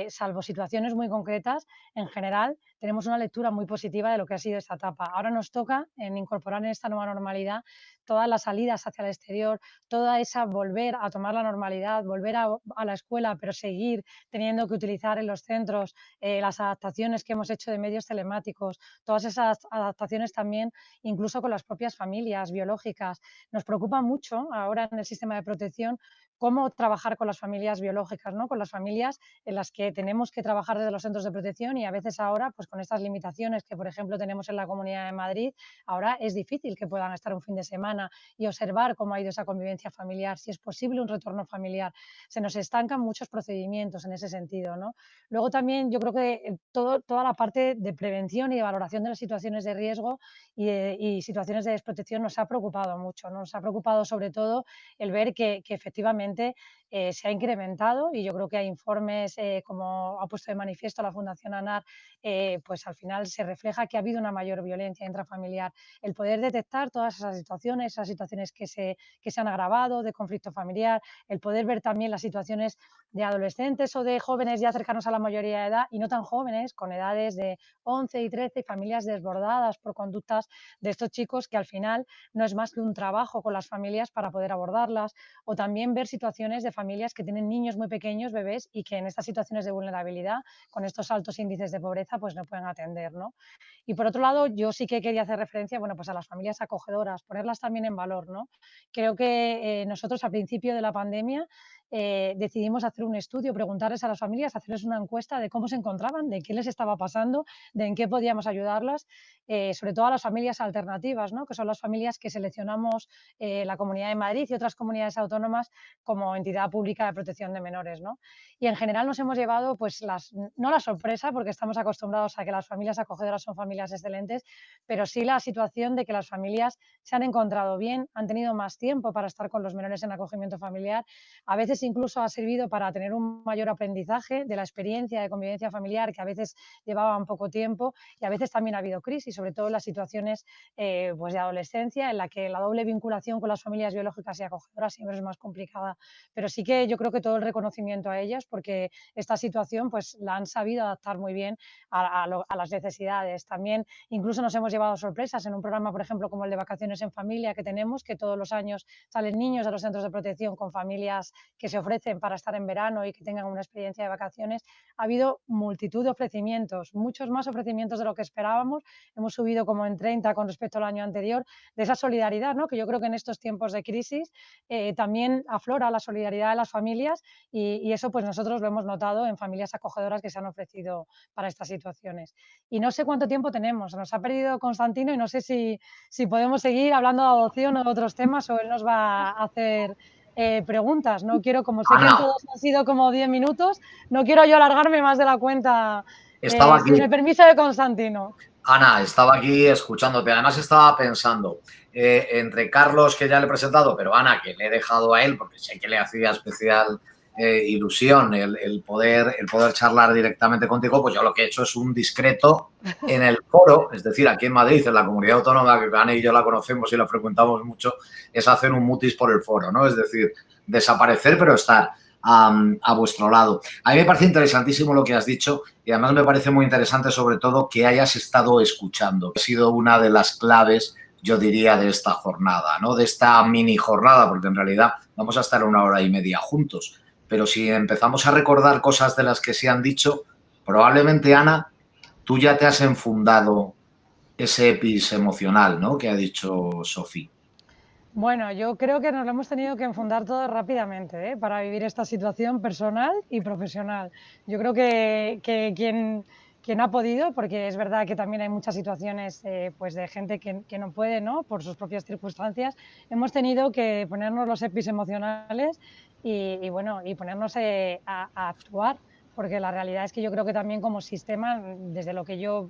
salvo situaciones muy concretas, en general tenemos una lectura muy positiva de lo que ha sido esta etapa. Ahora nos toca en incorporar en esta nueva normalidad todas las salidas hacia el exterior, toda esa volver a tomar la normalidad, volver a la escuela, pero seguir teniendo que utilizar en los centros las adaptaciones que hemos hecho de medios telemáticos, todas esas adaptaciones también, incluso con las propias familias biológicas. Nos preocupa mucho ahora en el sistema de protección cómo trabajar con las familias biológicas, ¿no? Con las familias en las que tenemos que trabajar desde los centros de protección y a veces ahora, pues con estas limitaciones que, por ejemplo, tenemos en la Comunidad de Madrid, ahora es difícil que puedan estar un fin de semana y observar cómo ha ido esa convivencia familiar, si es posible un retorno familiar. Se nos estancan muchos procedimientos en ese sentido, ¿no? Luego también yo creo que toda la parte de prevención y de valoración de las situaciones de riesgo y situaciones de desprotección nos ha preocupado mucho, ¿no? Nos ha preocupado sobre todo el ver que efectivamente se ha incrementado y yo creo que hay informes, como ha puesto de manifiesto la Fundación ANAR, pues al final se refleja que ha habido una mayor violencia intrafamiliar. El poder detectar todas esas situaciones que se han agravado de conflicto familiar, el poder ver también las situaciones de adolescentes o de jóvenes ya cercanos a la mayoría de edad y no tan jóvenes, con edades de 11 y 13, familias desbordadas por conductas de estos chicos que al final no es más que un trabajo con las familias para poder abordarlas, o también ver situaciones de familias que tienen niños muy pequeños, bebés, y que en estas situaciones de vulnerabilidad, con estos altos índices de pobreza, pues no pueden atender, ¿no? Y por otro lado, yo sí que quería hacer referencia, bueno, pues a las familias acogedoras, ponerlas también en valor, ¿no? Creo que nosotros al principio de la pandemia decidimos hacer un estudio, preguntarles a las familias, hacerles una encuesta de cómo se encontraban, de qué les estaba pasando, de en qué podíamos ayudarlas, sobre todo a las familias alternativas, ¿no? Que son las familias que seleccionamos la Comunidad de Madrid y otras comunidades autónomas como entidad pública de protección de menores, ¿no? Y en general nos hemos llevado, pues, no la sorpresa, porque estamos acostumbrados a que las familias acogedoras son familias excelentes, pero sí la situación de que las familias se han encontrado bien, han tenido más tiempo para estar con los menores en acogimiento familiar. A veces incluso ha servido para tener un mayor aprendizaje de la experiencia de convivencia familiar que a veces llevaban poco tiempo y a veces también ha habido crisis, sobre todo en las situaciones pues de adolescencia, en la que la doble vinculación con las familias biológicas y acogedoras siempre es más complicada. Pero sí que yo creo que todo el reconocimiento a ellas, porque esta situación pues la han sabido adaptar muy bien a las necesidades. También incluso nos hemos llevado sorpresas en un programa, por ejemplo, como el de Vacaciones en Familia que tenemos, que todos los años salen niños de los centros de protección con familias que se ofrecen para estar en verano y que tengan una experiencia de vacaciones. Ha habido multitud de ofrecimientos, muchos más ofrecimientos de lo que esperábamos. Hemos subido como en 30 con respecto al año anterior, de esa solidaridad, ¿no? Que yo creo que en estos tiempos de crisis también aflora la solidaridad de las familias y eso pues nosotros lo hemos notado en familias acogedoras que se han ofrecido para estas situaciones. Y no sé cuánto tiempo tenemos, nos ha perdido Constantino y no sé si podemos seguir hablando de adopción o de otros temas o él nos va a hacer preguntas. No quiero, como sé que en Ana, todos han sido como 10 minutos, no quiero yo alargarme más de la cuenta estaba sin aquí, el permiso de Constantino. Ana, estaba aquí escuchándote. Además estaba pensando, entre Carlos, que ya le he presentado, pero Ana, que le he dejado a él, porque sé que le hacía especial ilusión el poder charlar directamente contigo, pues yo lo que he hecho es un discreto en el foro, es decir, aquí en Madrid, en la comunidad autónoma, que Ana y yo la conocemos y la frecuentamos mucho, es hacer un mutis por el foro, ¿no? Es decir, desaparecer pero estar a vuestro lado. A mí me parece interesantísimo lo que has dicho y además me parece muy interesante sobre todo que hayas estado escuchando. Ha sido una de las claves, yo diría, de esta jornada, ¿no? De esta mini jornada, porque en realidad vamos a estar 1 hora y media juntos. Pero si empezamos a recordar cosas de las que se han dicho, probablemente, Ana, tú ya te has enfundado ese EPIs emocional, ¿no? Que ha dicho Sofía. Bueno, yo creo que nos lo hemos tenido que enfundar todos rápidamente, para vivir esta situación personal y profesional. Yo creo que quien ha podido, porque es verdad que también hay muchas situaciones pues de gente que no puede, ¿no? Por sus propias circunstancias, hemos tenido que ponernos los EPIs emocionales y bueno, y ponernos a actuar. Porque la realidad es que yo creo que también como sistema, desde lo que yo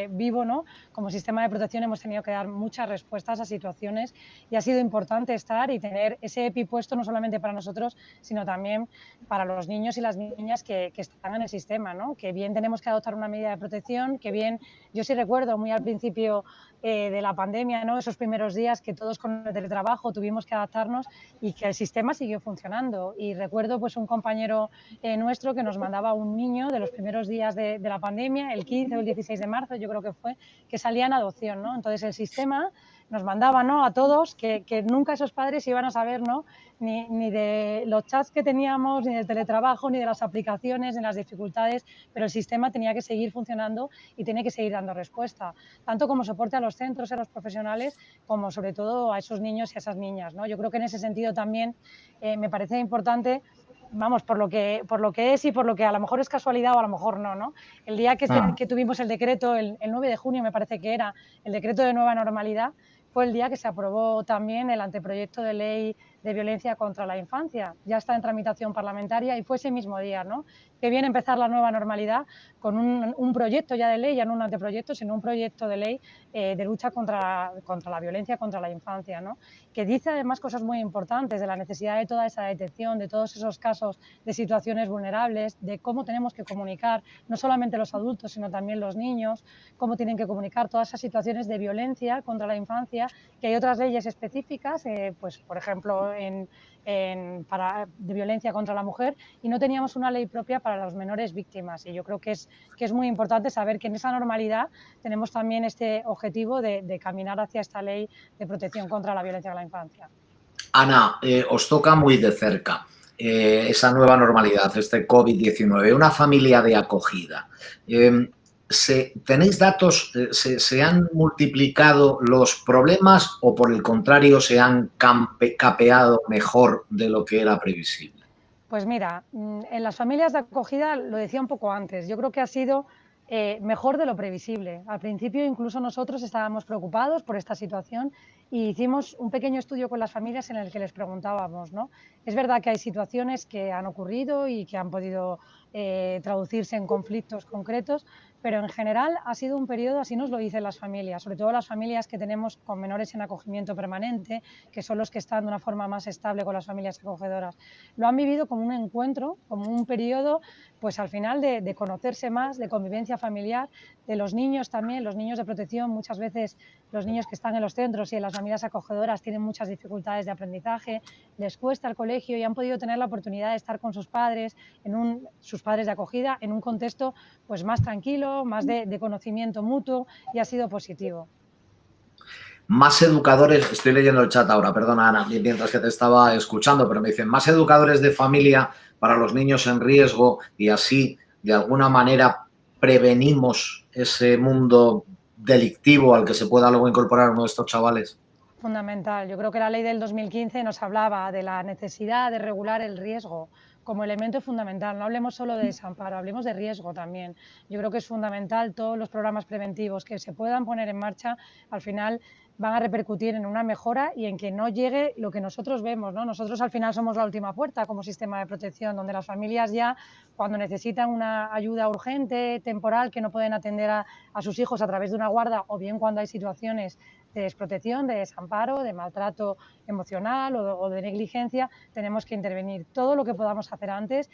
vivo, ¿no? Como sistema de protección hemos tenido que dar muchas respuestas a situaciones y ha sido importante estar y tener ese EPI puesto no solamente para nosotros, sino también para los niños y las niñas que están en el sistema, ¿no? Que bien tenemos que adoptar una medida de protección, que bien, yo sí recuerdo muy al principio de la pandemia, ¿no? Esos primeros días que todos con el teletrabajo tuvimos que adaptarnos y que el sistema siguió funcionando. Y recuerdo pues un compañero nuestro que nos mandaba un niño de los primeros días de la pandemia, el 15 o el 16 de marzo, yo creo que fue, que salía en adopción, ¿no? Entonces el sistema nos mandaba, ¿no?, a todos que nunca esos padres iban a saber, ¿no?, ni de los chats que teníamos, ni del teletrabajo, ni de las aplicaciones, ni las dificultades, pero el sistema tenía que seguir funcionando y tiene que seguir dando respuesta, tanto como soporte a los centros y a los profesionales, como sobre todo a esos niños y a esas niñas, ¿no? Yo creo que en ese sentido también me parece importante, vamos, por lo que es y por lo que a lo mejor es casualidad o a lo mejor no, ¿no? El día que tuvimos el decreto, el 9 de junio me parece que era, el decreto de nueva normalidad, fue el día que se aprobó también el anteproyecto de ley de violencia contra la infancia. Ya está en tramitación parlamentaria y fue ese mismo día, ¿no? Que viene empezar la nueva normalidad con un proyecto ya de ley, ya no un anteproyecto, sino un proyecto de ley de lucha contra la violencia contra la infancia, ¿no? Que dice además cosas muy importantes de la necesidad de toda esa detección, de todos esos casos de situaciones vulnerables, de cómo tenemos que comunicar, no solamente los adultos, sino también los niños, cómo tienen que comunicar todas esas situaciones de violencia contra la infancia, que hay otras leyes específicas, pues por ejemplo, de violencia contra la mujer, y no teníamos una ley propia para los menores víctimas. Y yo creo que es muy importante saber que en esa normalidad tenemos también este objetivo de caminar hacia esta ley de protección contra la violencia contra la infancia. Ana, os toca muy de cerca esa nueva normalidad, este COVID-19, una familia de acogida. ¿Tenéis datos? ¿Se han multiplicado los problemas o por el contrario se han capeado mejor de lo que era previsible? Pues mira, en las familias de acogida, lo decía un poco antes, yo creo que ha sido mejor de lo previsible. Al principio incluso nosotros estábamos preocupados por esta situación y hicimos un pequeño estudio con las familias en el que les preguntábamos, ¿no? Es verdad que hay situaciones que han ocurrido y que han podido traducirse en conflictos concretos, pero en general ha sido un periodo, así nos lo dicen las familias, sobre todo las familias que tenemos con menores en acogimiento permanente, que son los que están de una forma más estable con las familias acogedoras. Lo han vivido como un encuentro, como un periodo, pues al final de conocerse más, de convivencia familiar, de los niños también, los niños de protección, muchas veces los niños que están en los centros y en las familias acogedoras tienen muchas dificultades de aprendizaje, les cuesta el colegio y han podido tener la oportunidad de estar con sus padres, sus padres de acogida, en un contexto pues más tranquilo, más de conocimiento mutuo, y ha sido positivo. Más educadores, estoy leyendo el chat ahora, perdona Ana, mientras que te estaba escuchando, pero me dicen, más educadores de familia para los niños en riesgo y así, de alguna manera, prevenimos ese mundo delictivo al que se pueda luego incorporar uno de estos chavales. Fundamental. Yo creo que la ley del 2015 nos hablaba de la necesidad de regular el riesgo como elemento fundamental. No hablemos solo de desamparo, hablemos de riesgo también. Yo creo que es fundamental todos los programas preventivos que se puedan poner en marcha, al final van a repercutir en una mejora y en que no llegue lo que nosotros vemos, ¿no? Nosotros al final somos la última puerta como sistema de protección, donde las familias ya, cuando necesitan una ayuda urgente, temporal, que no pueden atender a sus hijos a través de una guarda, o bien cuando hay situaciones de desprotección, de desamparo, de maltrato emocional o de negligencia, tenemos que intervenir. Todo lo que podamos hacer antes,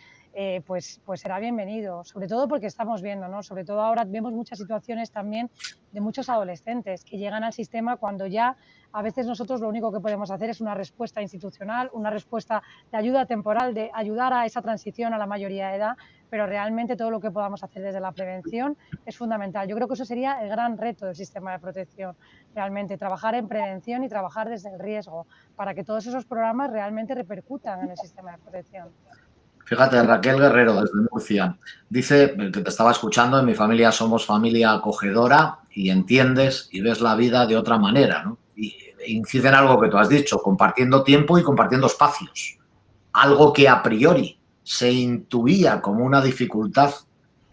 pues será bienvenido, sobre todo porque estamos viendo, ¿no? Sobre todo ahora vemos muchas situaciones también de muchos adolescentes que llegan al sistema cuando ya a veces nosotros lo único que podemos hacer es una respuesta institucional, una respuesta de ayuda temporal, de ayudar a esa transición a la mayoría de edad, pero realmente todo lo que podamos hacer desde la prevención es fundamental. Yo creo que eso sería el gran reto del sistema de protección, realmente trabajar en prevención y trabajar desde el riesgo para que todos esos programas realmente repercutan en el sistema de protección. Fíjate, Raquel Guerrero, desde Murcia, dice que te estaba escuchando, en mi familia somos familia acogedora y entiendes y ves la vida de otra manera, ¿no? Y incide en algo que tú has dicho, compartiendo tiempo y compartiendo espacios. Algo que a priori se intuía como una dificultad,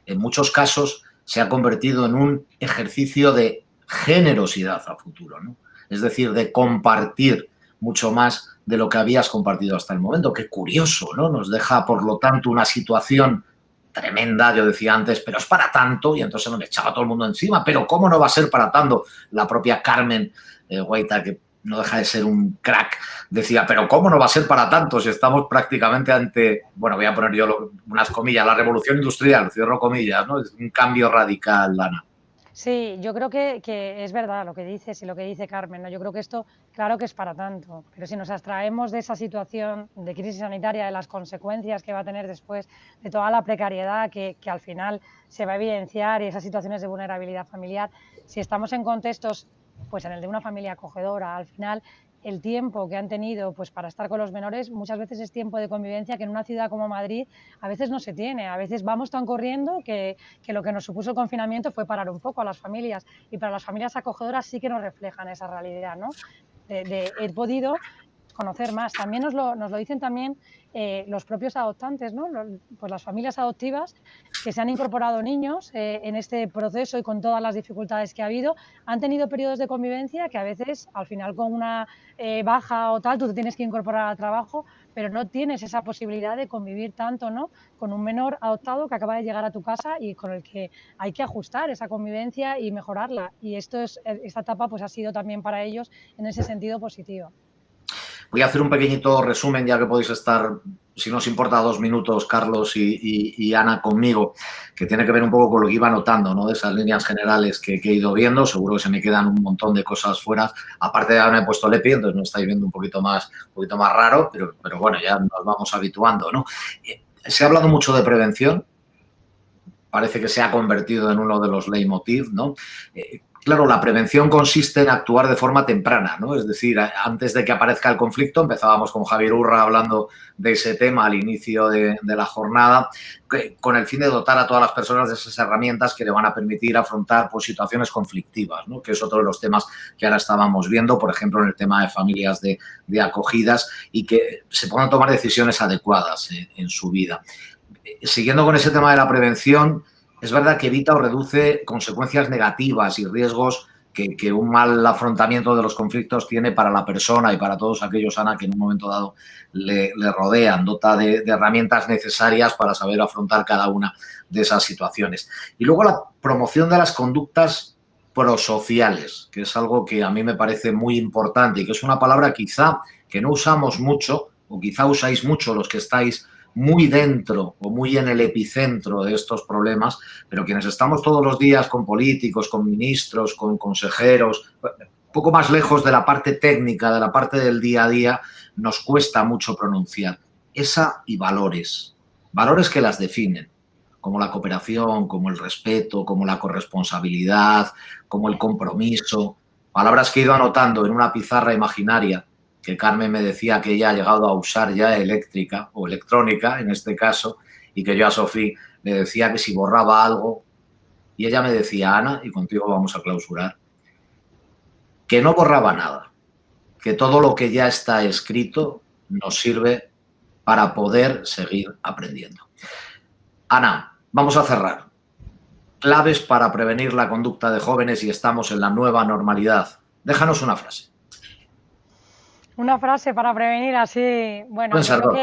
en muchos casos se ha convertido en un ejercicio de generosidad a futuro, ¿no? Es decir, de compartir mucho más de lo que habías compartido hasta el momento. Qué curioso, ¿no? Nos deja, por lo tanto, una situación tremenda, yo decía antes, pero es para tanto, y entonces me echaba todo el mundo encima, pero ¿cómo no va a ser para tanto? La propia Carmen Guaita, que no deja de ser un crack, decía, pero ¿cómo no va a ser para tanto si estamos prácticamente ante, bueno, voy a poner yo unas comillas, la revolución industrial, cierro comillas, ¿no? Es un cambio radical, Ana. Sí, yo creo que es verdad lo que dices y lo que dice Carmen, ¿no? Yo creo que esto, claro que es para tanto, pero si nos abstraemos de esa situación de crisis sanitaria, de las consecuencias que va a tener después, de toda la precariedad que al final se va a evidenciar y esas situaciones de vulnerabilidad familiar, si estamos en contextos pues en el de una familia acogedora. Al final, el tiempo que han tenido pues para estar con los menores muchas veces es tiempo de convivencia que en una ciudad como Madrid a veces no se tiene. A veces vamos tan corriendo que lo que nos supuso el confinamiento fue parar un poco a las familias, y para las familias acogedoras sí que nos reflejan esa realidad, ¿no? He podido conocer más. También nos lo dicen también los propios adoptantes, ¿no? Pues las familias adoptivas que se han incorporado niños en este proceso, y con todas las dificultades que ha habido, han tenido periodos de convivencia que a veces, al final, con una baja o tal, tú te tienes que incorporar al trabajo, pero no tienes esa posibilidad de convivir tanto, ¿no?, con un menor adoptado que acaba de llegar a tu casa y con el que hay que ajustar esa convivencia y mejorarla. Y esta etapa pues ha sido también para ellos en ese sentido positivo. Voy a hacer un pequeñito resumen, ya que podéis estar, si no os importa, 2 minutos, Carlos y Ana, conmigo, que tiene que ver un poco con lo que iba notando, ¿no?, de esas líneas generales que he ido viendo. Seguro que se me quedan un montón de cosas fuera. Aparte de ahora me he puesto Lepi, entonces me estáis viendo un poquito más raro, pero bueno, ya nos vamos habituando, ¿no? Se ha hablado mucho de prevención. Parece que se ha convertido en uno de los leitmotiv, ¿no? Claro, la prevención consiste en actuar de forma temprana, ¿no? Es decir, antes de que aparezca el conflicto. Empezábamos con Javier Urra hablando de ese tema al inicio de la jornada, con el fin de dotar a todas las personas de esas herramientas que le van a permitir afrontar pues, situaciones conflictivas, ¿no?, que es otro de los temas que ahora estábamos viendo, por ejemplo, en el tema de familias de acogidas, y que se puedan tomar decisiones adecuadas en su vida. Siguiendo con ese tema de la prevención, es verdad que evita o reduce consecuencias negativas y riesgos que un mal afrontamiento de los conflictos tiene para la persona y para todos aquellos, Ana, que en un momento dado le rodean. Dota de herramientas necesarias para saber afrontar cada una de esas situaciones. Y luego la promoción de las conductas prosociales, que es algo que a mí me parece muy importante y que es una palabra quizá que no usamos mucho, o quizá usáis mucho los que estáis muy dentro o muy en el epicentro de estos problemas, pero quienes estamos todos los días con políticos, con ministros, con consejeros, un poco más lejos de la parte técnica, de la parte del día a día, nos cuesta mucho pronunciar. Esa y valores que las definen, como la cooperación, como el respeto, como la corresponsabilidad, como el compromiso, palabras que he ido anotando en una pizarra imaginaria, que Carmen me decía que ella ha llegado a usar ya eléctrica o electrónica en este caso, y que yo a Sofía le decía que si borraba algo, y ella me decía, Ana, y contigo vamos a clausurar, que no borraba nada, que todo lo que ya está escrito nos sirve para poder seguir aprendiendo. Ana, vamos a cerrar. Claves para prevenir la conducta de jóvenes y estamos en la nueva normalidad. Déjanos una frase. Una frase para prevenir así, bueno, Pueden ser dos.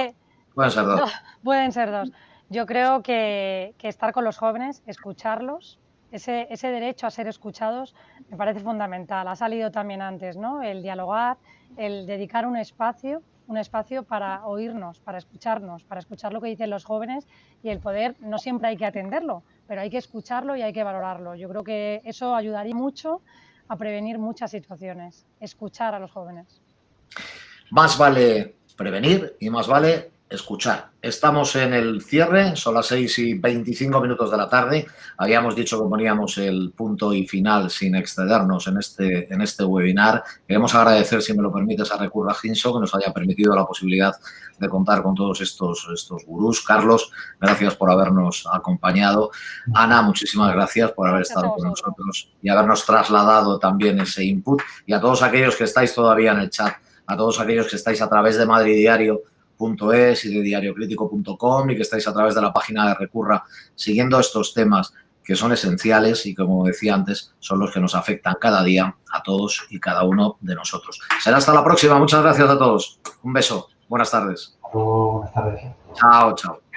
Pueden ser dos. Pueden ser dos. Yo creo que estar con los jóvenes, escucharlos, ese derecho a ser escuchados me parece fundamental. Ha salido también antes, ¿no?, el dialogar, el dedicar un espacio para oírnos, para escuchar lo que dicen los jóvenes, y el poder, no siempre hay que atenderlo, pero hay que escucharlo y hay que valorarlo. Yo creo que eso ayudaría mucho a prevenir muchas situaciones, escuchar a los jóvenes. Más vale prevenir y más vale escuchar. Estamos en el cierre, son las 6:25 de la tarde. Habíamos dicho que poníamos el punto y final sin excedernos en este webinar. Queremos agradecer, si me lo permites, a Recurra Ginso, que nos haya permitido la posibilidad de contar con todos estos gurús. Carlos, gracias por habernos acompañado. Ana, muchísimas gracias por haber estado con nosotros y habernos trasladado también ese input. Y a todos aquellos que estáis todavía en el chat, a todos aquellos que estáis a través de madriddiario.es y de diariocritico.com y que estáis a través de la página de Recurra siguiendo estos temas que son esenciales y, como decía antes, son los que nos afectan cada día a todos y cada uno de nosotros. Será hasta la próxima. Muchas gracias a todos. Un beso. Buenas tardes. Buenas tardes. Chao, chao.